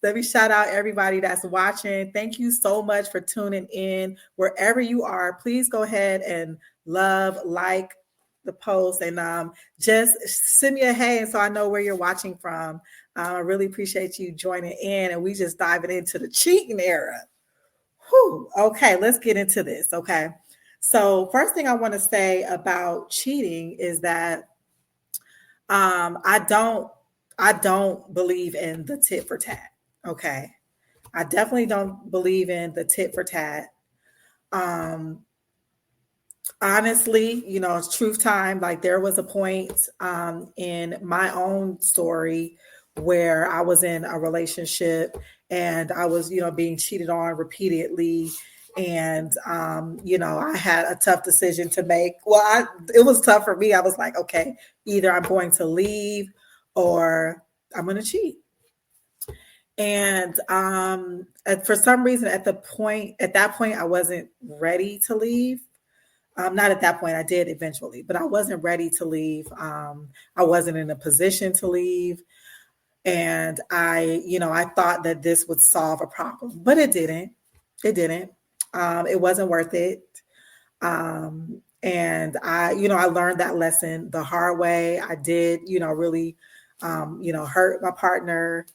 let me shout out everybody that's watching. Thank you so much for tuning in. Wherever you are, please go ahead and love, like the post, and just send me a hey, and so I know where you're watching from. I really appreciate you joining in, and we just diving into the cheating era. Whew. Okay, let's get into this. Okay. So first thing I want to say about cheating is that I don't believe in the tit for tat. Okay. I definitely don't believe in the tit for tat. Honestly, it's truth time. Like, there was a point in my own story where I was in a relationship and I was, being cheated on repeatedly. And, I had a tough decision to make. Well, it was tough for me. I was like, okay, either I'm going to leave or I'm going to cheat. And for some reason, at that point, I wasn't ready to leave. Not at that point, I did eventually, but I wasn't ready to leave. I wasn't in a position to leave. And I thought that this would solve a problem, but it didn't. It didn't. It wasn't worth it. And I learned that lesson the hard way. I did, really, hurt my partner.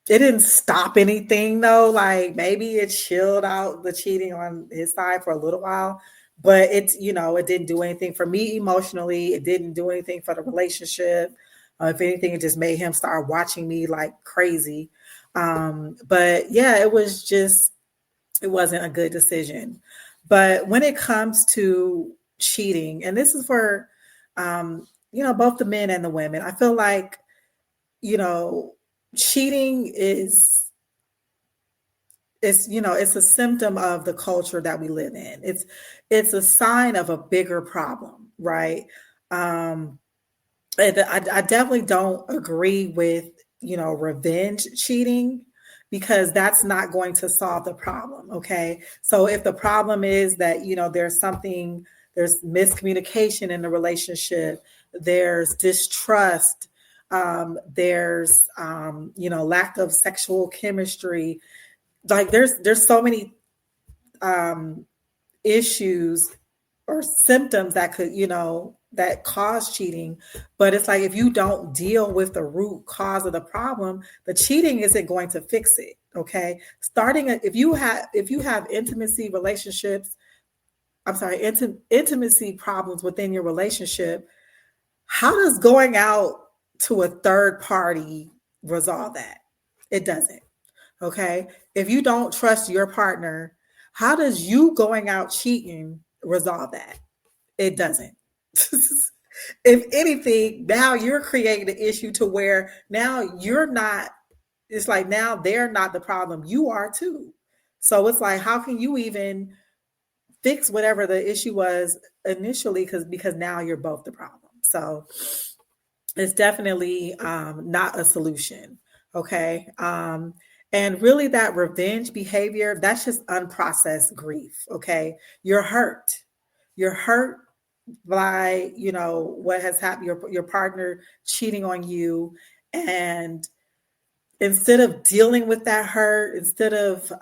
It didn't stop anything though. Like, maybe it chilled out the cheating on his side for a little while, but it didn't do anything for me emotionally. It didn't do anything for the relationship. If anything, it just made him start watching me like crazy. But yeah, it wasn't a good decision. But when it comes to cheating, and this is for, both the men and the women, I feel like, you know, cheating it's a symptom of the culture that we live in. It's a sign of a bigger problem, right? Um, and I definitely don't agree with, revenge cheating, because that's not going to solve the problem. Okay. So if the problem is that, there's miscommunication in the relationship, there's distrust, there's lack of sexual chemistry, like there's so many um, issues or symptoms that could, that cause cheating. But it's like, if you don't deal with the root cause of the problem, the cheating isn't going to fix it. Okay. If you have intimacy relationships, I'm sorry, intimacy problems within your relationship, how does going out to a third party resolve that? It doesn't. Okay. If you don't trust your partner, how does you going out cheating resolve that? It doesn't. If anything, now you're creating an issue to where now you're not, it's like now they're not the problem. You are too. So it's like, how can you even fix whatever the issue was initially? Because now you're both the problem. So it's definitely not a solution. Okay. And really, that revenge behavior, that's just unprocessed grief. Okay. You're hurt. You're hurt by, what has happened, your partner cheating on you. And instead of dealing with that hurt, instead of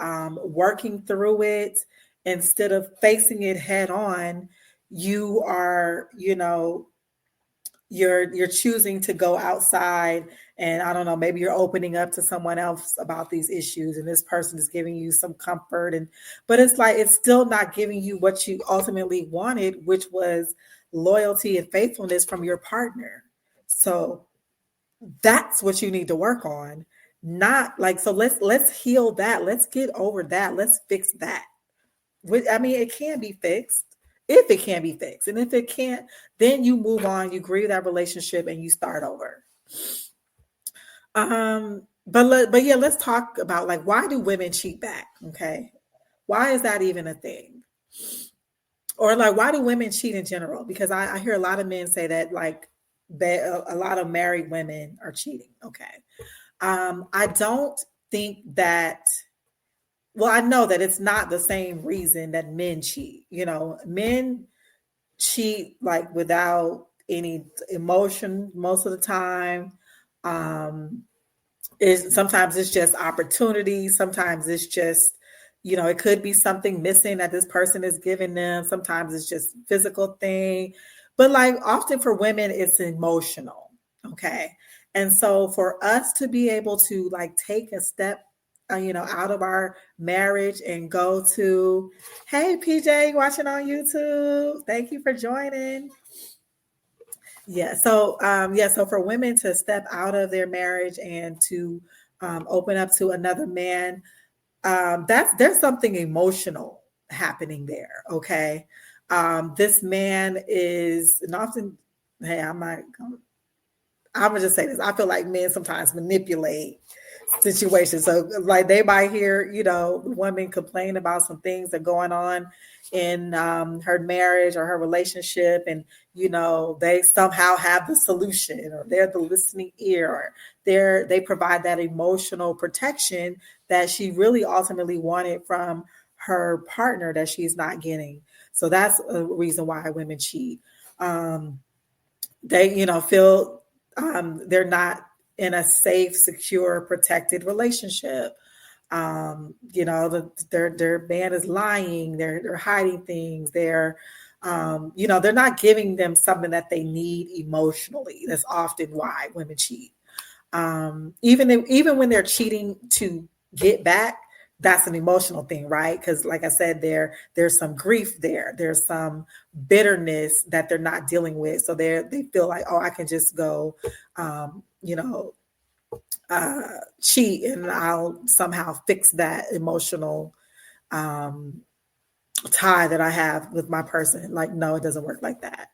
working through it, instead of facing it head on, you are, you're choosing to go outside, and I don't know, maybe you're opening up to someone else about these issues, and this person is giving you some comfort, but it's like it's still not giving you what you ultimately wanted, which was loyalty and faithfulness from your partner. So that's what you need to work on. Not like, so let's heal that, let's get over that, let's fix that. I mean, it can be fixed if it can be fixed. And if it can't, then you move on, you grieve that relationship, and you start over. But yeah, let's talk about, like, why do women cheat back? Okay. Why is that even a thing? Or like, why do women cheat in general? Because I hear a lot of men say that, like, that a lot of married women are cheating. Okay. I don't think that, well, I know that it's not the same reason that men cheat. Men cheat like without any emotion most of the time. Um, sometimes it's just opportunity. Sometimes it's just, it could be something missing that this person is giving them. Sometimes it's just physical thing. But like often for women, it's emotional. Okay. And so for us to be able to like take a step, out of our marriage and go to, hey, PJ, watching on YouTube. Thank you for joining. So for women to step out of their marriage and to open up to another man, there's something emotional happening there. Okay. This man is, and often, hey, I'm gonna just say this. I feel like men sometimes manipulate situations. So like they might hear, the woman complain about some things that are going on in her marriage or her relationship, and they somehow have the solution, or they're the listening ear, or they provide that emotional protection that she really ultimately wanted from her partner that she's not getting. So that's a reason why women cheat. They feel they're not in a safe, secure, protected relationship. Their man is lying, they're hiding things, they're not giving them something that they need emotionally. That's often why women cheat. Even when they're cheating to get back, that's an emotional thing, right? Because like I said, there's some grief there's some bitterness that they're not dealing with, so they feel like, oh, I can just go cheat and I'll somehow fix that emotional tie that I have with my person. Like, no, it doesn't work like that.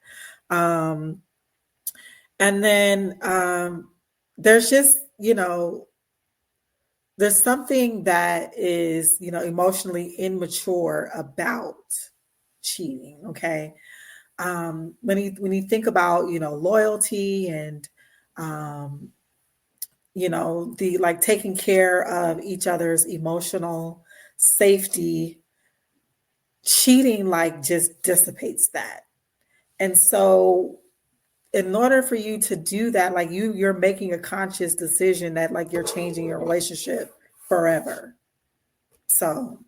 Um, and then there's just, there's something that is, emotionally immature about cheating. Okay. When you think about, loyalty and, um, the like taking care of each other's emotional safety, cheating like just dissipates that. And so in order for you to do that, like you're making a conscious decision that like you're changing your relationship forever. So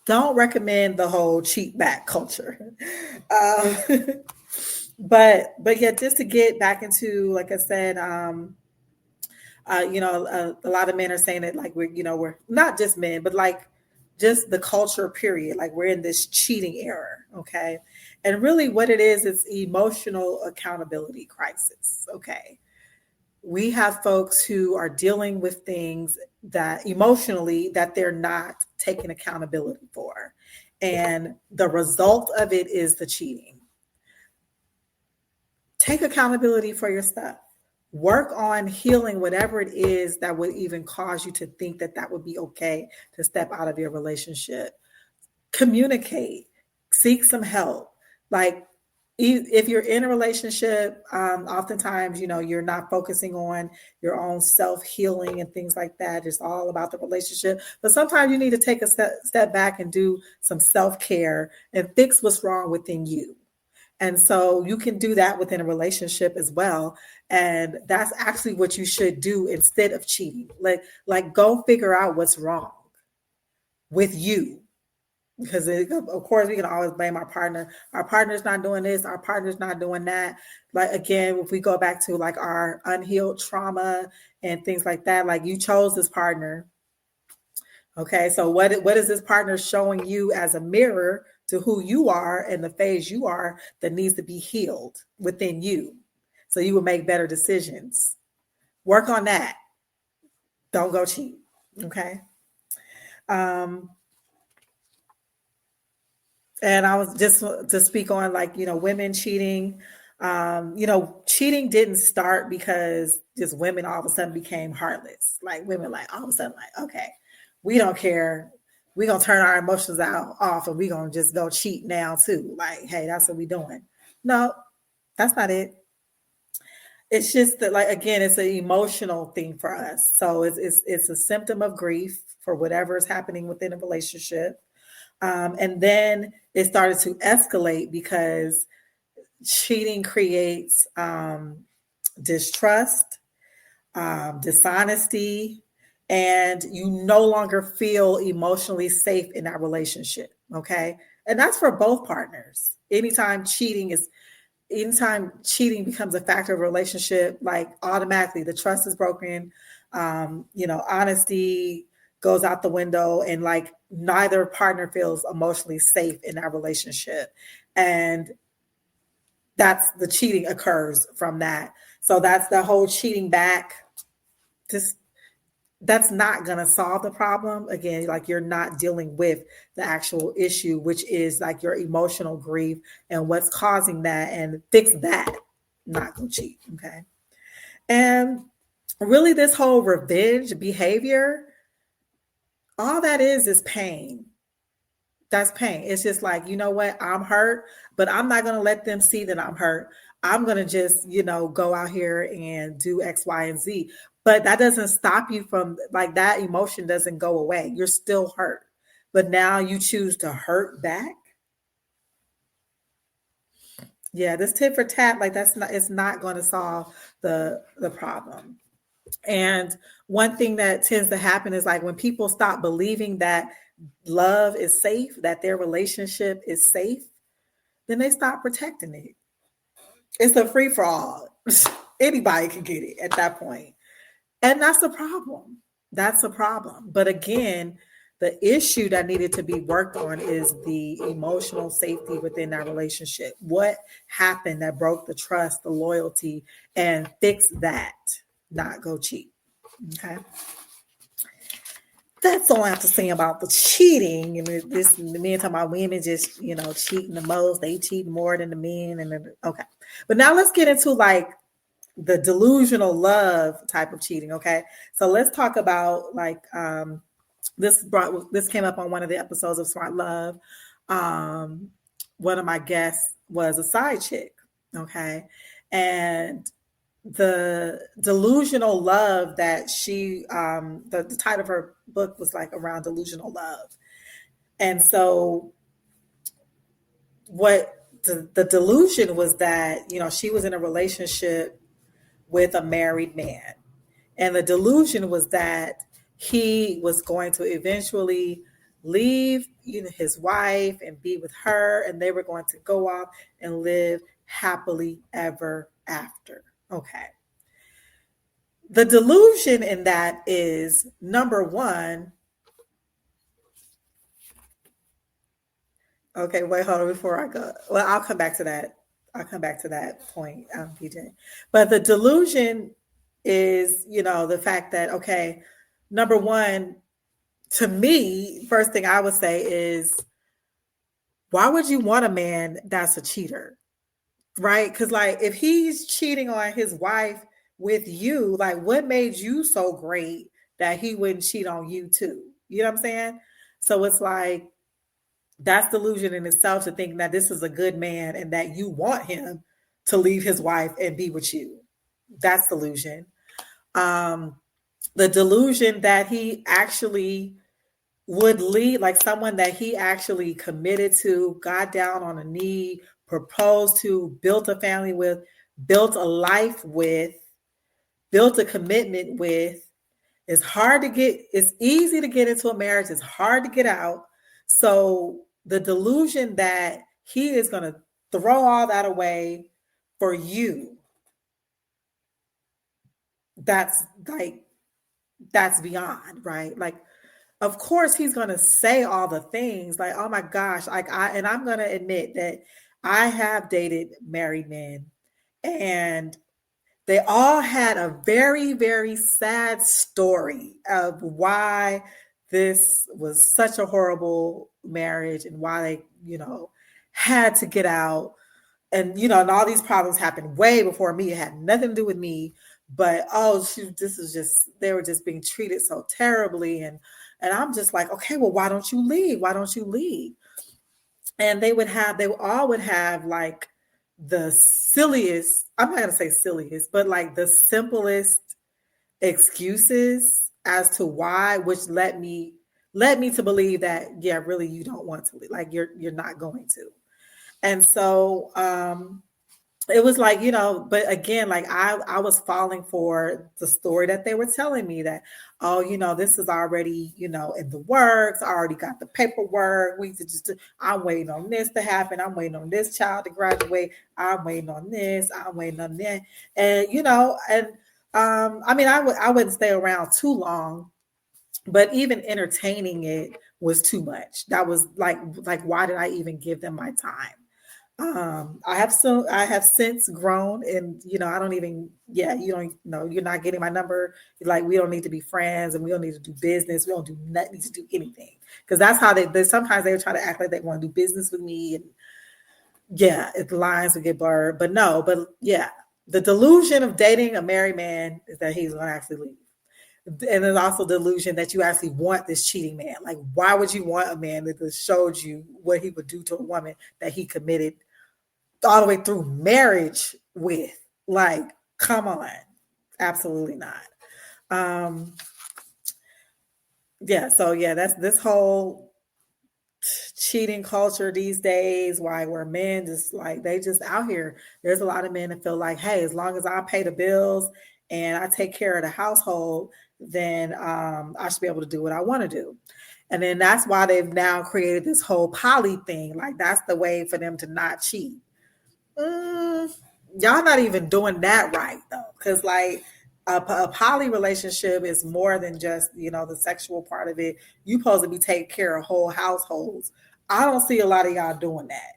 don't recommend the whole cheat back culture. Um, but yeah, just to get back into, like I said, a lot of men are saying that like we're not just men, but like just the culture period. Like we're in this cheating era, okay? And really, what it is emotional accountability crisis. Okay, we have folks who are dealing with things that emotionally that they're not taking accountability for, and the result of it is the cheating. Take accountability for your stuff. Work on healing whatever it is that would even cause you to think that that would be okay to step out of your relationship. Communicate, seek some help. Like if you're in a relationship, oftentimes, you're not focusing on your own self healing and things like that. It's all about the relationship. But sometimes you need to take a step back and do some self care and fix what's wrong within you. And so you can do that within a relationship as well. And that's actually what you should do instead of cheating. Like go figure out what's wrong with you. Because of course we can always blame our partner. Our partner's not doing this, our partner's not doing that. Like again, if we go back to like our unhealed trauma and things like that, like you chose this partner. Okay, so what is this partner showing you as a mirror to who you are and the phase you are that needs to be healed within you, so you will make better decisions. Work on that. Don't go cheat. Okay. Um, and I was just to speak on like women cheating. Cheating didn't start because just women all of a sudden became heartless. Like women, like all of a sudden, like okay, we don't care. We're gonna turn our emotions off and we're gonna just go cheat now too. Like, hey, that's what we're doing. No, that's not it. It's just that, like again, it's an emotional thing for us. So it's a symptom of grief for whatever is happening within a relationship. And then it started to escalate because cheating creates distrust, dishonesty, and you no longer feel emotionally safe in that relationship. Okay. And that's for both partners. Anytime cheating becomes a factor of a relationship, like automatically the trust is broken, honesty goes out the window, and like neither partner feels emotionally safe in that relationship. And that's the cheating occurs from that. So that's the whole cheating back. Just that's not going to solve the problem. Again, like you're not dealing with the actual issue, which is like your emotional grief and what's causing that, and fix that, not go cheat. Okay. And really, this whole revenge behavior, all that is pain. That's pain. It's just like, you know what? I'm hurt, but I'm not going to let them see that I'm hurt. I'm going to just, go out here and do X, Y, and Z. But that doesn't stop you from like that emotion doesn't go away. You're still hurt. But now you choose to hurt back. Yeah, this tit for tat, like it's not going to solve the problem. And one thing that tends to happen is like when people stop believing that love is safe, that their relationship is safe, then they stop protecting it. It's a free for all. Anybody can get it at that point. And that's a problem. That's a problem. But again, the issue that needed to be worked on is the emotional safety within that relationship. What happened that broke the trust, the loyalty, and fix that, not go cheat. Okay. That's all I have to say about the cheating. And this, the men talking about women just, cheating the most. They cheat more than the men. Okay. But now let's get into like the delusional love type of cheating. Okay. So let's talk about like, this came up on one of the episodes of Smart Love. One of my guests was a side chick. Okay. And the delusional love that the title of her book was like around delusional love. And so what the delusion was that, she was in a relationship with a married man. And the delusion was that he was going to eventually leave, his wife and be with her, and they were going to go off and live happily ever after. Okay. The delusion in that is number one. Okay, wait, hold on before I go. Well, I'll come back to that. I'll come back to that point, PJ. But the delusion is, the fact that, okay, number one, to me, first thing I would say is, why would you want a man that's a cheater? Right? Because, like, if he's cheating on his wife with you, like, what made you so great that he wouldn't cheat on you too? You know what I'm saying? So it's like, that's delusion in itself to think that this is a good man and that you want him to leave his wife and be with you. That's delusion. The delusion that he actually would lead, like someone that he actually committed to, got down on a knee, proposed to, built a family with, built a life with, built a commitment with. It's easy to get into a marriage. It's hard to get out. So the delusion that he is going to throw all that away for you, that's beyond, right? Like, of course he's going to say all the things like, oh my gosh, I'm going to admit that I have dated married men, and they all had a very, very sad story of why this was such a horrible marriage and why they, had to get out. And, and all these problems happened way before me. It had nothing to do with me. But, they were just being treated so terribly. And I'm just like, okay, well, why don't you leave? Why don't you leave? And they all would have like the silliest, I'm not going to say silliest, but like the simplest excuses as to why, which led me to believe that, yeah, really, you don't want to leave. Like you're not going to. And so, it was like, but again, like I was falling for the story that they were telling me that, oh, this is already, in the works. I already got the paperwork. I'm waiting on this to happen. I'm waiting on this child to graduate. I'm waiting on this. I'm waiting on that. And, I mean, I wouldn't stay around too long, but even entertaining it was too much. That was like, why did I even give them my time? I have since grown, and I don't even, you don't know, you're not getting my number. Like, we don't need to be friends, and we don't need to do business. We don't need to do anything, because that's how they sometimes they try to act like they want to do business with me, and if the lines would get blurred. But no, the delusion of dating a married man is that he's going to actually leave. And there's also delusion that you actually want this cheating man. Like, why would you want a man that just showed you what he would do to a woman that he committed all the way through marriage with? Like, come on. Absolutely not. That's this whole cheating culture these days, where men just like, they just out here. There's a lot of men that feel like, hey, as long as I pay the bills and I take care of the household, then I should be able to do what I want to do. And then that's why they've now created this whole poly thing. Like, that's the way for them to not cheat. Y'all not even doing that right, though. Because like a poly relationship is more than just, the sexual part of it. You're supposed to be taking care of whole households. I don't see a lot of y'all doing that.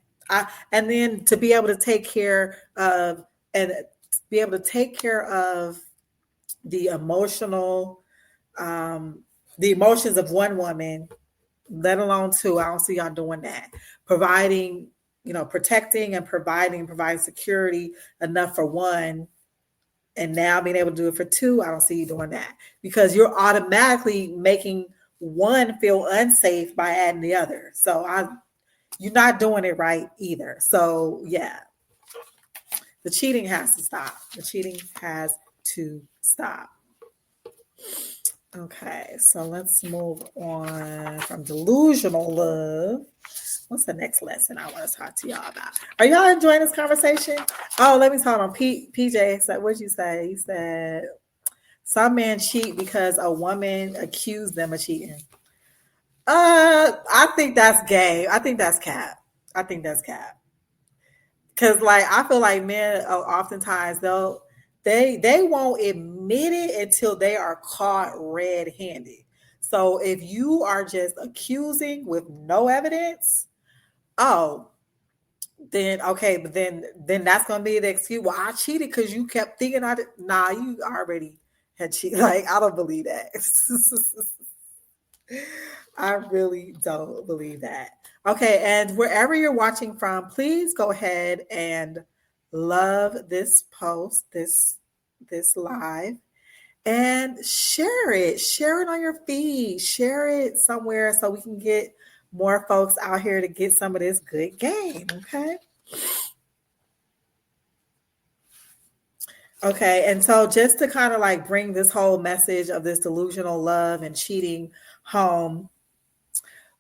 And then to be able to take care of the emotional, the emotions of one woman, let alone two. I don't see y'all doing that. Providing, protecting and providing security enough for one, and now being able to do it for two. I don't see you doing that, because you're automatically making one feel unsafe by adding the other. So you're not doing it right either. So yeah, the cheating has to stop. The cheating has to stop. Okay, so let's move on from delusional love. What's the next lesson I want to talk to y'all about? Are y'all enjoying this conversation? Oh, let me talk on PJ. So what'd you say? He said some men cheat because a woman accused them of cheating. I think that's gay. I think that's cap. Because I feel like men oftentimes they won't admit it until they are caught red-handed. So if you are just accusing with no evidence, then okay, but then that's gonna be the excuse. Well, I cheated because you kept thinking I did. Nah, you already had cheated. I don't believe that. I really don't believe that. Okay, and wherever you're watching from, please go ahead and love this post, this live, and share it. Share it on your feed. Share it somewhere so we can get more folks out here to get some of this good game. Okay. Okay, and so just to kind of bring this whole message of this delusional love and cheating home,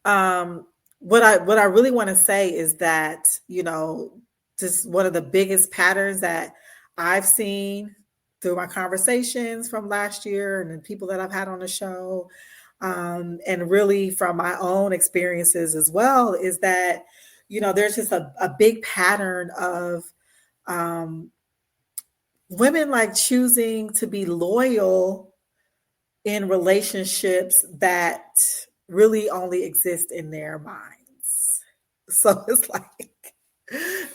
what I really want to say is that, just one of the biggest patterns that I've seen through my conversations from last year and the people that I've had on the show, and really from my own experiences as well, is that, there's just a big pattern of women choosing to be loyal in relationships that really only exist in their minds. So it's like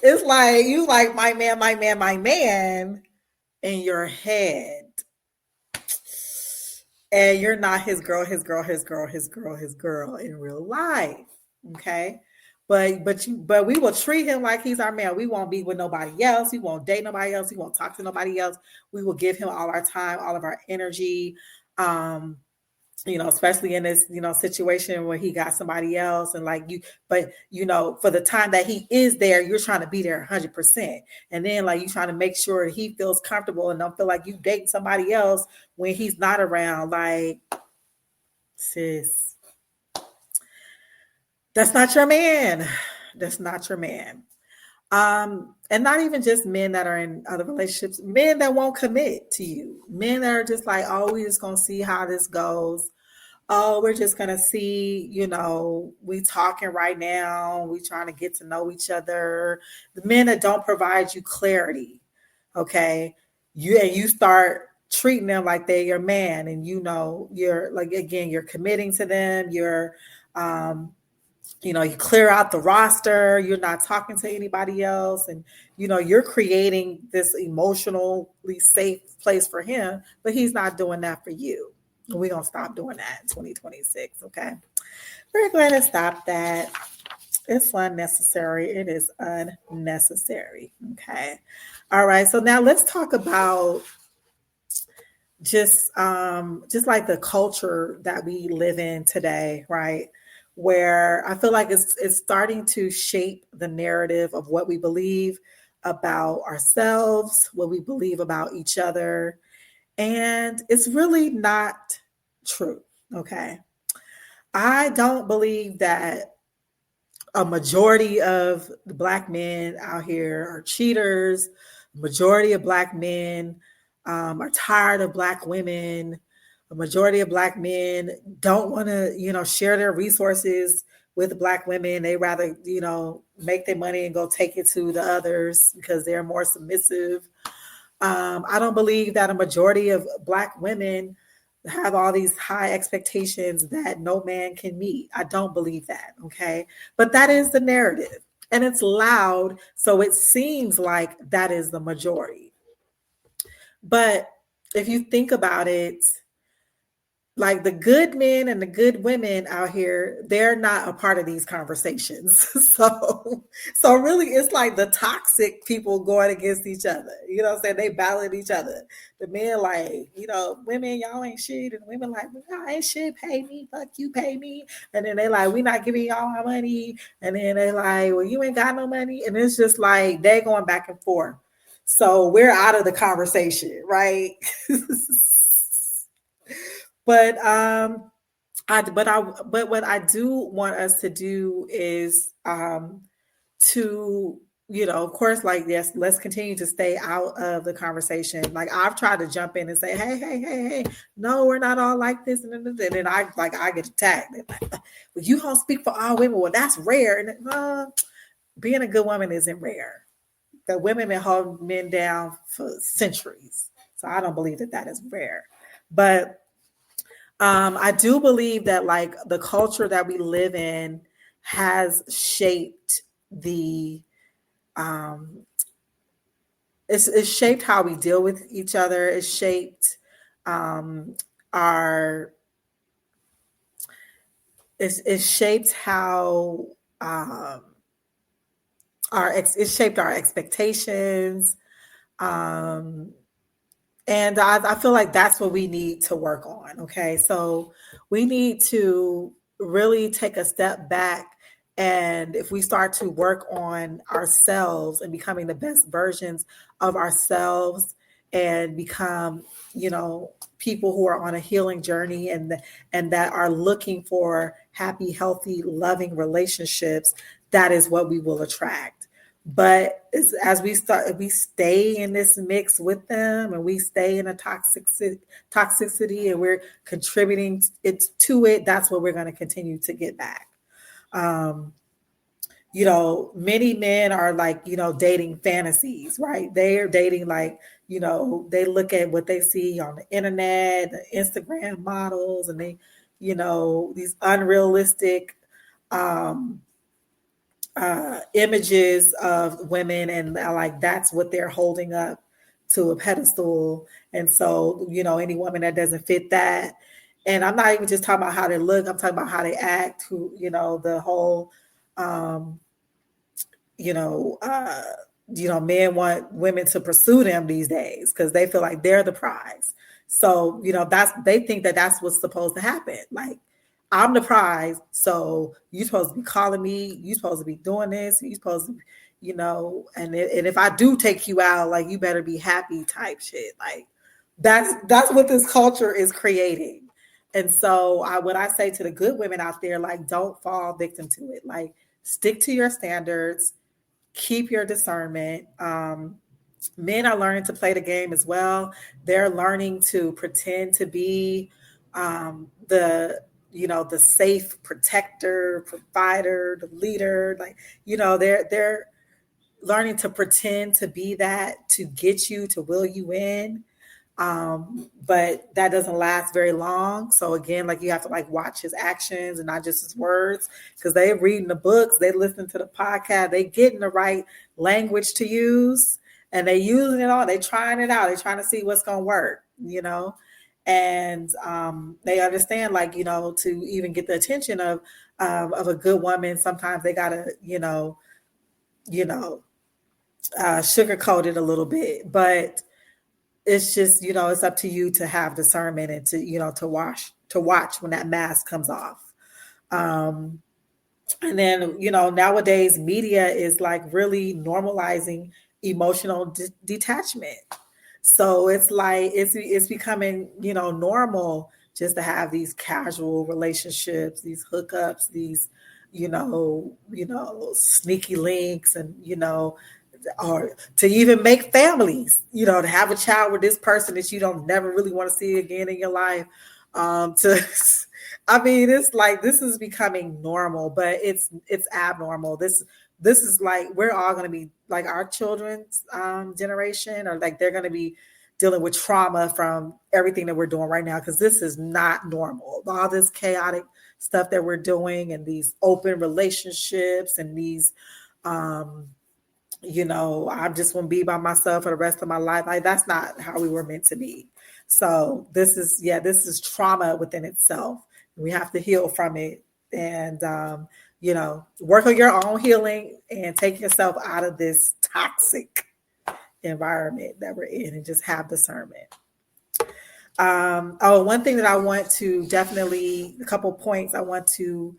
you like my man in your head, and you're not his girl in real life. Okay. But we will treat him like he's our man. We won't be with nobody else. We won't date nobody else. We won't talk to nobody else. We will give him all our time, all of our energy. Especially in this, situation where he got somebody else, and for the time that he is there, you're trying to be there 100%. And then you're trying to make sure he feels comfortable and don't feel like you dating somebody else when he's not around. Sis, that's not your man. That's not your man. And not even just men that are in other relationships, men that won't commit to you, men that are just we just gonna see how this goes. Oh, we're just gonna see, we talking right now, we trying to get to know each other. The men that don't provide you clarity, okay, you start treating them like they're your man, and you're you're committing to them, you're you clear out the roster, you're not talking to anybody else, and you're creating this emotionally safe place for him, but he's not doing that for you. We're going to stop doing that in 2026, okay? We're going to stop that. It's unnecessary. It is unnecessary, okay? All right, so now let's talk about just the culture that we live in today, right? Where I feel like it's starting to shape the narrative of what we believe about ourselves, what we believe about each other. And it's really not true, okay? I don't believe that a majority of the Black men out here are cheaters. Majority of Black men are tired of Black women. A majority of Black men don't want to, share their resources with Black women. They rather, make their money and go take it to the others because they're more submissive. I don't believe that a majority of Black women have all these high expectations that no man can meet. I don't believe that, okay? But that is the narrative, and it's loud, so it seems like that is the majority. But if you think about it, like the good men and the good women out here, they're not a part of these conversations. So really it's like the toxic people going against each other. You know what I'm saying? They battling each other. The men like, women, y'all ain't shit. And the women like, y'all ain't shit, pay me, fuck you, pay me. And then they like, we not giving y'all our money. And then they like, well, you ain't got no money. And it's just like they going back and forth. So we're out of the conversation, right? But but what I do want us to do is to of course, like, yes, let's continue to stay out of the conversation. Like, I've tried to jump in and say, hey, no, we're not all like this, and then I get attacked. Like, well, you don't speak for all women. Well, that's rare. And being a good woman isn't rare. The women been holding men down for centuries, so I don't believe that is rare. But I do believe that, like, the culture that we live in has shaped the it's shaped how we deal with each other. It's shaped our it's shaped how it's shaped our expectations. And I feel like that's what we need to work on. Okay. So we need to really take a step back. And if we start to work on ourselves and becoming the best versions of ourselves and become, people who are on a healing journey and that are looking for happy, healthy, loving relationships, that is what we will attract. But as we stay in this mix with them, and we stay in a toxicity, and we're contributing to it, that's what we're going to continue to get back. Many men are like, dating fantasies, right? They are dating like, they look at what they see on the internet, the Instagram models, and they, these unrealistic images of women, and like that's what they're holding up to a pedestal. And so, any woman that doesn't fit that, and I'm not even just talking about how they look, I'm talking about how they act, who, the whole men want women to pursue them these days because they feel like they're the prize. So, they think that that's what's supposed to happen. Like, I'm the prize, so you're supposed to be calling me, you're supposed to be doing this, you're supposed to, and if I do take you out, like, you better be happy type shit. Like, that's what this culture is creating. And so what I say to the good women out there, like, don't fall victim to it. Like, stick to your standards, keep your discernment. Men are learning to play the game as well. They're learning to pretend to be the safe protector, provider, the leader. Like, they're learning to pretend to be that, to get you, to will you in. But that doesn't last very long. So again, like, you have to like watch his actions and not just his words, because they reading the books, they listen to the podcast, they getting the right language to use, and they using it all, they trying it out, they trying to see what's gonna work, and they understand, like, to even get the attention of a good woman, sometimes they gotta, sugarcoat it a little bit, but it's just, it's up to you to have discernment and to watch when that mask comes off. And then, nowadays media is like really normalizing emotional detachment. So it's like, it's becoming, normal just to have these casual relationships, these hookups, these, sneaky links, and, or to even make families, to have a child with this person that you don't never really want to see again in your life. I mean, it's like, this is becoming normal, but it's abnormal. This is like, we're all going to be like, our children's generation, or like, they're going to be dealing with trauma from everything that we're doing right now, because this is not normal. All this chaotic stuff that we're doing, and these open relationships, and these I'm just going to be by myself for the rest of my life. Like, that's not how we were meant to be. So this is trauma within itself. We have to heal from it and, work on your own healing and take yourself out of this toxic environment that we're in and just have discernment. One thing that I want to definitely, a couple points I want to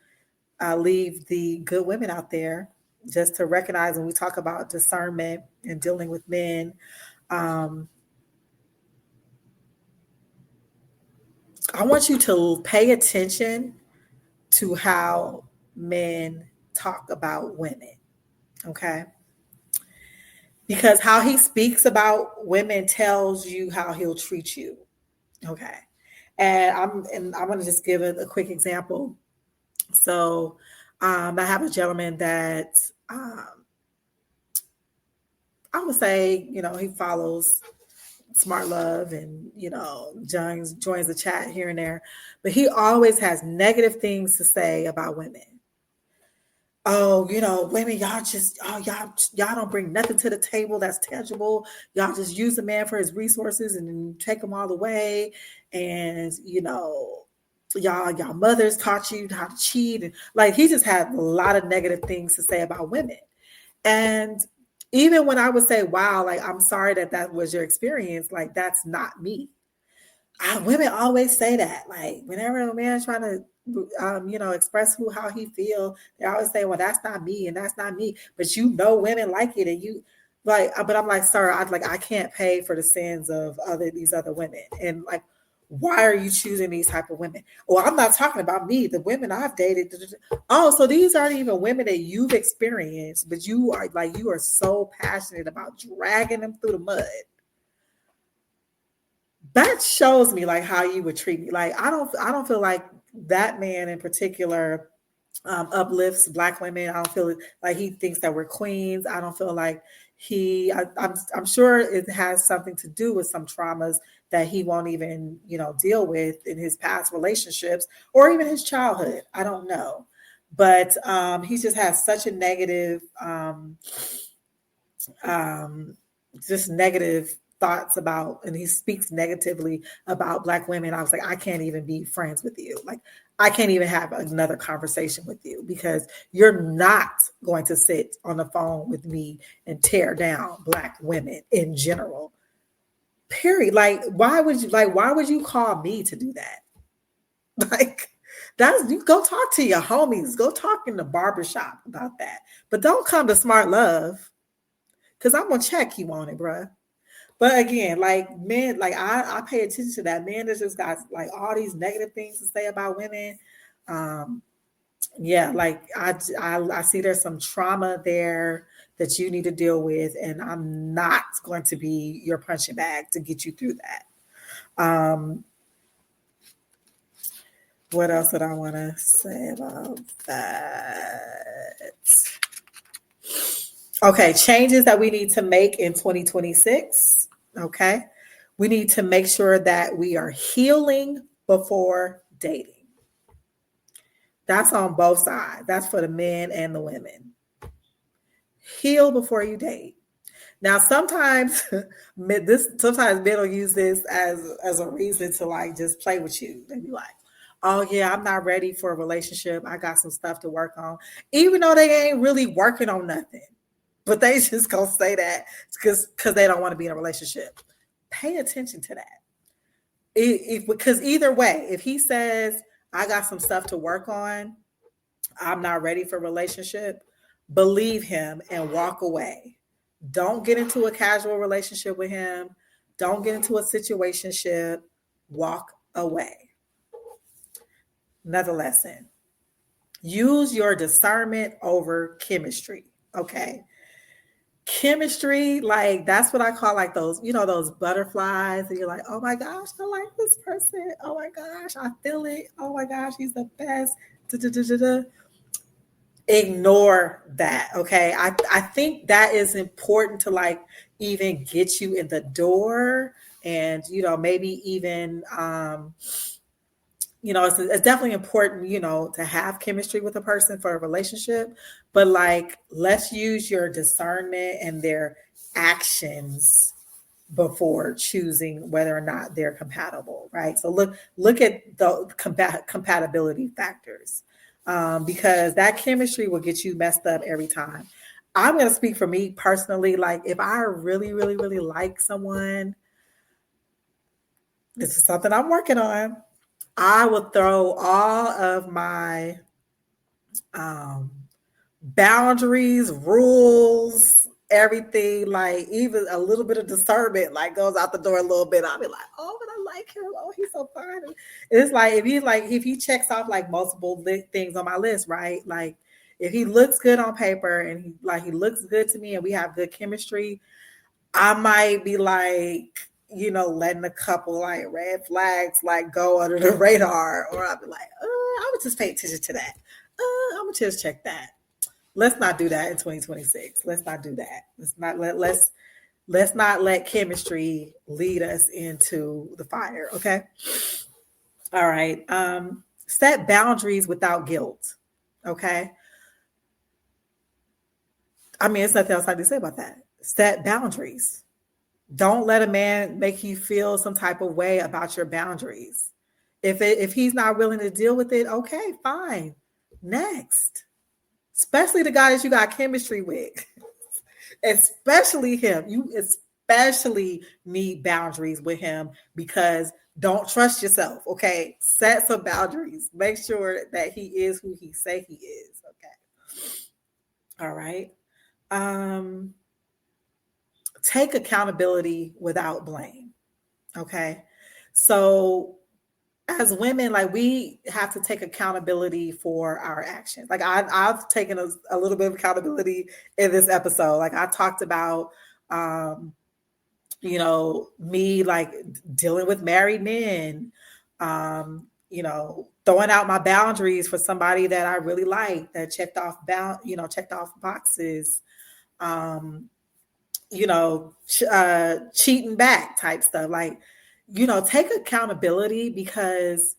leave the good women out there just to recognize when we talk about discernment and dealing with men. I want you to pay attention to how men talk about women. Okay. Because how he speaks about women tells you how he'll treat you. Okay. And I'm going to just give a quick example. So I have a gentleman that I would say, he follows Smart Love and, joins the chat here and there. But he always has negative things to say about women. Oh, women, y'all don't bring nothing to the table that's tangible. Y'all just use a man for his resources and then take them all away. And, y'all mothers taught you how to cheat. And like, he just had a lot of negative things to say about women. And even when I would say, wow, like, I'm sorry that was your experience, like, that's not me. Women always say that. Like, whenever a man's trying to, express how he feel, they always say, well, that's not me and that's not me. But women like it, and you like. But I'm like, sir, I can't pay for the sins of these other women. And like, why are you choosing these type of women? Well, I'm not talking about me. The women I've dated. Oh, so these aren't even women that you've experienced, but you are so passionate about dragging them through the mud. That shows me like how you would treat me. Like, I don't feel like that man in particular uplifts Black women. I don't feel like he thinks that we're queens. I don't feel like I'm sure it has something to do with some traumas that he won't even, deal with in his past relationships or even his childhood. I don't know. But he just has such a negative, just negative thoughts about, and he speaks negatively about Black women. I was like, I can't even be friends with you. Like, I can't even have another conversation with you because you're not going to sit on the phone with me and tear down Black women in general. Period. Like, why would you call me to do that? Like, you go talk to your homies, go talk in the barbershop about that. But don't come to Smart Love because I'm gonna check you on it, bruh. But again, like, men, like, I pay attention to that. Men that just got like all these negative things to say about women. Like, I see there's some trauma there that you need to deal with, and I'm not going to be your punching bag to get you through that. What else did I want to say about that? Okay, changes that we need to make in 2026. Okay, we need to make sure that we are healing before dating. That's on both sides. That's for the men and the women. Heal before you date. Now, sometimes men will use this as a reason to like just play with you. They be like, oh yeah, I'm not ready for a relationship. I got some stuff to work on. Even though they ain't really working on nothing. But they just gonna say that because they don't want to be in a relationship. Pay attention to that. Because either way, if he says, I got some stuff to work on, I'm not ready for a relationship, believe him and walk away. Don't get into a casual relationship with him. Don't get into a situationship. Walk away. Another lesson. Use your discernment over chemistry. Okay. Chemistry, like, that's what I call like those, those butterflies, and you're like, oh my gosh, I like this person. Oh my gosh, I feel it. Oh my gosh, he's the best. Da-da-da-da-da. Ignore that. Okay. I think that is important to like even get you in the door and, maybe even, it's definitely important, to have chemistry with a person for a relationship, but like, let's use your discernment and their actions before choosing whether or not they're compatible, right? So look at the compatibility factors, because that chemistry will get you messed up every time. I'm going to speak for me personally. Like, if I really, really, really like someone, this is something I'm working on. I will throw all of my um, boundaries, rules, everything, like even a little bit of discernment, like goes out the door a little bit. I'll be like, oh, but I like him. Oh, he's so fine. And it's like if he checks off like multiple things on my list, right? Like if he looks good on paper and he looks good to me and we have good chemistry, I might be like, letting a couple like red flags like go under the radar, or I'll be like, I would just pay attention to that. I'm gonna just check that. Let's not do that in 2026. Let's not do that. Let's not let chemistry lead us into the fire. Okay. All right. Set boundaries without guilt. Okay. I mean, it's nothing else I can say about that. Set boundaries. Don't let a man make you feel some type of way about your boundaries. If he's not willing to deal with it, okay, fine. Next. Especially the guy that you got chemistry with. Especially him. You especially need boundaries with him, because don't trust yourself. Okay. Set some boundaries. Make sure that he is who he say he is. Okay. All right. Take accountability without blame. Okay. So as women, like, we have to take accountability for our actions. Like I've taken a little bit of accountability in this episode. Like I talked about, me like dealing with married men, throwing out my boundaries for somebody that I really like, that checked off boxes, cheating back type stuff. Like, take accountability, because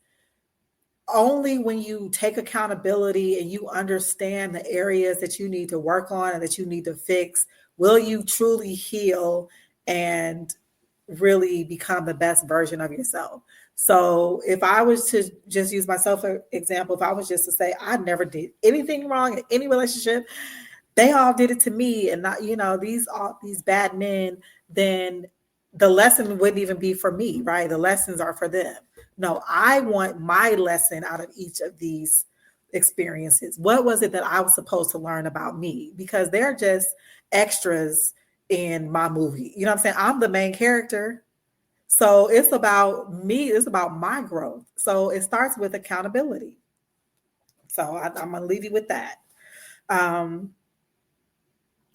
only when you take accountability and you understand the areas that you need to work on and that you need to fix, will you truly heal and really become the best version of yourself. So if I was to just use myself for example, if I was just to say I never did anything wrong in any relationship, they all did it to me, and not, these bad men, then the lesson wouldn't even be for me, right? The lessons are for them. No, I want my lesson out of each of these experiences. What was it that I was supposed to learn about me? Because they're just extras in my movie. You know what I'm saying? I'm the main character. So it's about me. It's about my growth. So it starts with accountability. So I'm going to leave you with that.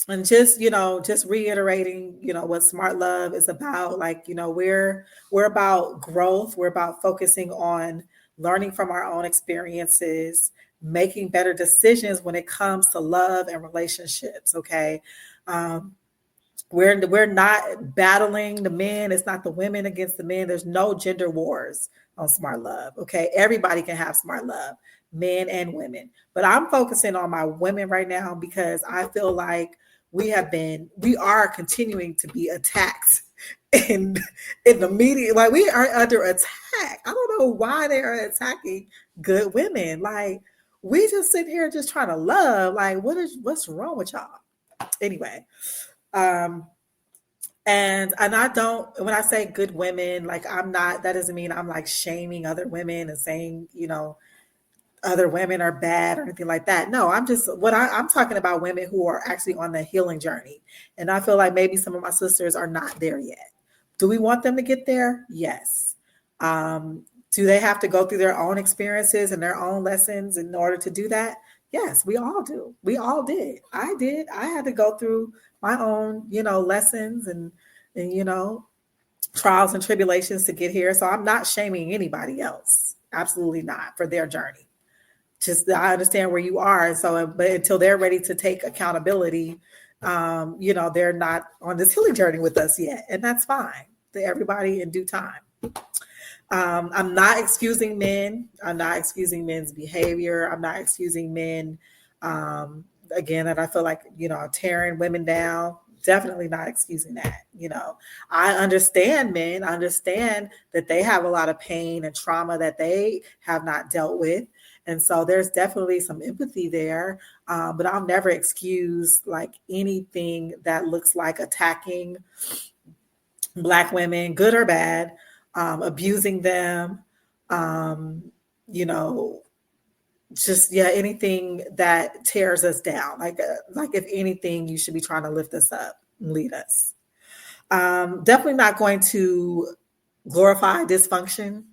And just reiterating, what smart love is about. Like, we're about growth. We're about focusing on learning from our own experiences, making better decisions when it comes to love and relationships. Okay. We're not battling the men. It's not the women against the men. There's no gender wars on smart love. Okay. Everybody can have smart love, men and women. But I'm focusing on my women right now, because I feel like we are continuing to be attacked in the media. Like, we are under attack. I don't know why they are attacking good women. Like, we just sit here just trying to love. Like, what's wrong with y'all? Anyway. And I don't, when I say good women, like, that doesn't mean I'm like shaming other women and saying, other women are bad or anything like that. No, I'm talking about women who are actually on the healing journey. And I feel like maybe some of my sisters are not there yet. Do we want them to get there? Yes. Do they have to go through their own experiences and their own lessons in order to do that? Yes, we all do. We all did. I did. I had to go through my own, lessons and trials and tribulations to get here. So I'm not shaming anybody else. Absolutely not, for their journey. Just, I understand where you are. So, but until they're ready to take accountability, they're not on this healing journey with us yet. And that's fine. To everybody in due time. I'm not excusing men. I'm not excusing men's behavior. I'm not excusing men, again, that I feel like, tearing women down. Definitely not excusing that. I understand men. I understand that they have a lot of pain and trauma that they have not dealt with. And so there's definitely some empathy there. But I'll never excuse like anything that looks like attacking Black women, good or bad, abusing them, um, you know, just anything that tears us down. Like if anything, you should be trying to lift us up and lead us. Definitely not going to glorify dysfunction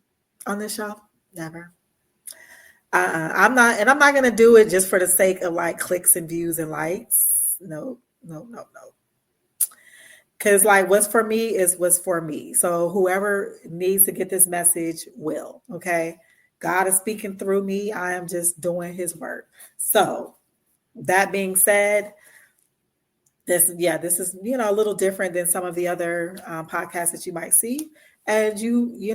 on this show. Never. I'm not going to do it just for the sake of like clicks and views and likes. No, no, no, no. Because like what's for me is what's for me. So whoever needs to get this message will. Okay. God is speaking through me. I am just doing his work. So that being said, this is, a little different than some of the other podcasts that you might see. And you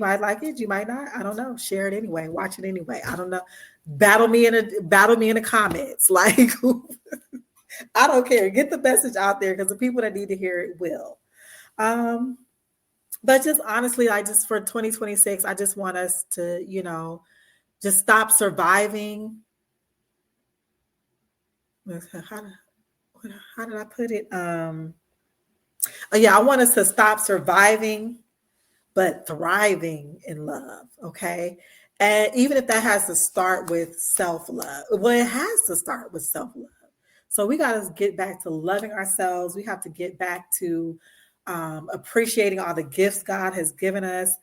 might like it, you might not. I don't know. Share it anyway. Watch it anyway. I don't know. Battle me in the comments. Like I don't care. Get the message out there because the people that need to hear it will. But just honestly, I just for 2026, I just want us to, just stop surviving. How did I put it? I want us to stop surviving, but thriving in love. Okay. And even if that has to start with self-love, well, it has to start with self-love. So we got to get back to loving ourselves. We have to get back to appreciating all the gifts God has given us.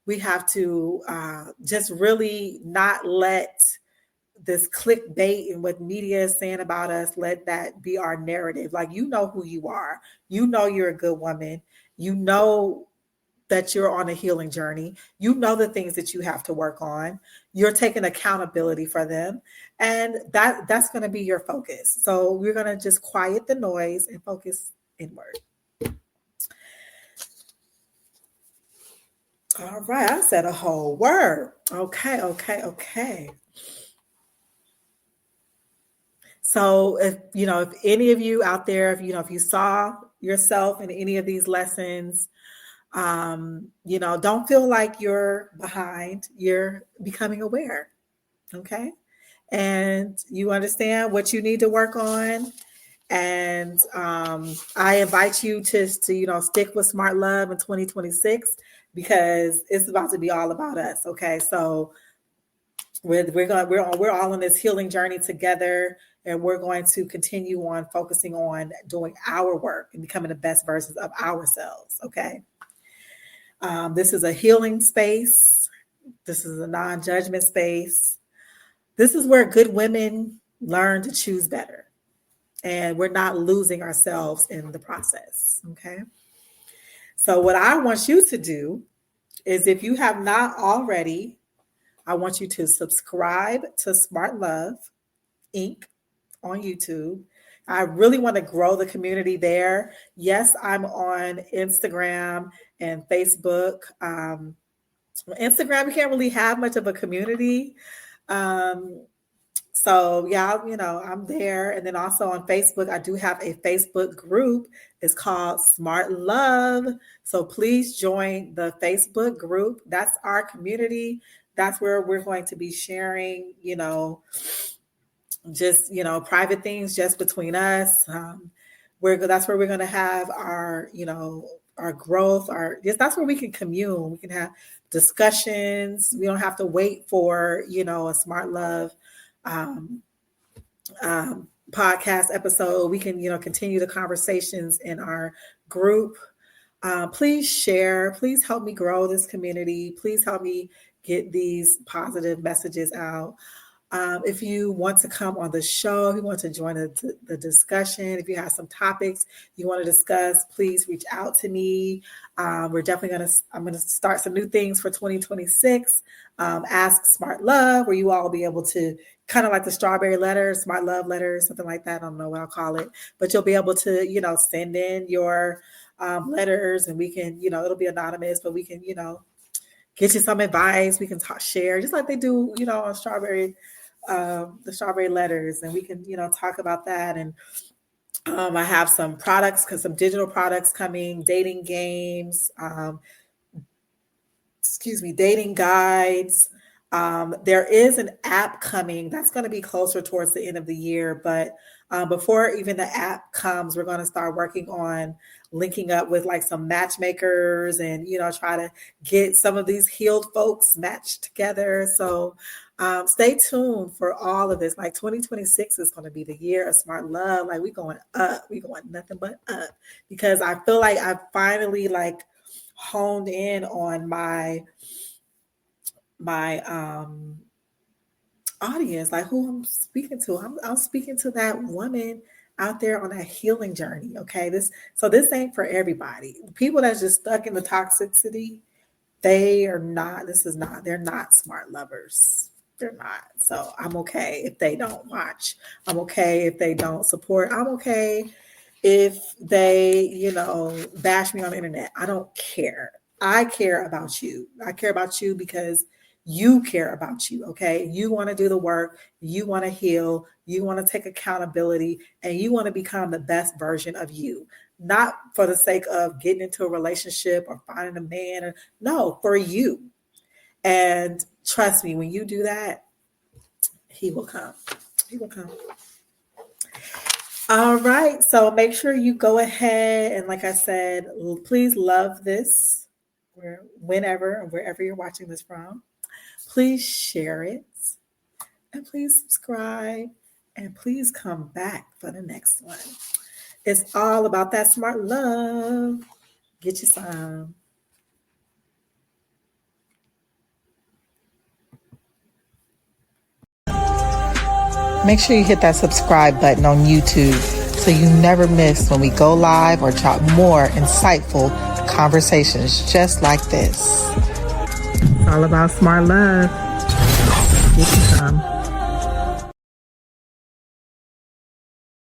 We have to just really not let this clickbait and what media is saying about us, let that be our narrative. Like, you know who you are. You know you're a good woman. You know that you're on a healing journey. You know the things that you have to work on. You're taking accountability for them. And that's going to be your focus. So we're going to just quiet the noise and focus inward. All right. I said a whole word. Okay. So if any of you out there, if you saw yourself in any of these lessons, don't feel like you're behind. You're becoming aware. Okay. And you understand what you need to work on. And I invite you to stick with Smart Love in 2026 because it's about to be all about us. Okay. So we're all on this healing journey together, and we're going to continue on focusing on doing our work and becoming the best versions of ourselves. Okay. This is a healing space. This is a non-judgment space. This is where good women learn to choose better, and we're not losing ourselves in the process. Okay. So what I want you to do is, if you have not already, I want you to subscribe to Smart Love Inc. on YouTube. I really want to grow the community there. Yes, I'm on Instagram and Facebook. Instagram, you can't really have much of a community. So yeah, I'm there. And then also on Facebook, I do have a Facebook group. It's called Smart Love. So please join the Facebook group. That's our community. That's where we're going to be sharing, just, private things just between us. That's where we're going to have our, our growth, that's where we can commune. We can have discussions. We don't have to wait for, a Smart Love podcast episode. We can, continue the conversations in our group. Please share. Please help me grow this community. Please help me get these positive messages out. If you want to come on the show, if you want to join the discussion, if you have some topics you want to discuss, please reach out to me. I'm going to start some new things for 2026. Ask Smart Love, where you all will be able to, kind of like the strawberry letters, Smart Love letters, something like that. I don't know what I'll call it, but you'll be able to, send in your letters, and we can, it'll be anonymous, but we can, get you some advice. We can share just like they do, on the strawberry letters, and we can, talk about that. And I have some products, some digital products coming, dating games, dating guides. There is an app coming that's going to be closer towards the end of the year, but before even the app comes, we're going to start working on linking up with like some matchmakers and, try to get some of these healed folks matched together. So stay tuned for all of this. Like 2026 is going to be the year of smart love. Like we going up, we going nothing but up, because I feel like I finally like honed in on my audience, like who I'm speaking to. I'm speaking to that woman out there on that healing journey. Okay. This ain't for everybody. People that's just stuck in the toxicity, they're not smart lovers. They're not. So I'm okay if they don't watch. I'm okay if they don't support. I'm okay if they, bash me on the internet. I don't care. I care about you. I care about you because you care about you. Okay. You want to do the work. You want to heal. You want to take accountability, and you want to become the best version of you, not for the sake of getting into a relationship or finding a man. No, for you. And trust me, when you do that, he will come. He will come. All right. So make sure you go ahead and, like I said, please love this whenever and wherever you're watching this from. Please share it, and please subscribe, and please come back for the next one. It's all about that smart love. Get you some. Make sure you hit that subscribe button on YouTube so you never miss when we go live or drop more insightful conversations just like this. It's all about smart love. Get you some.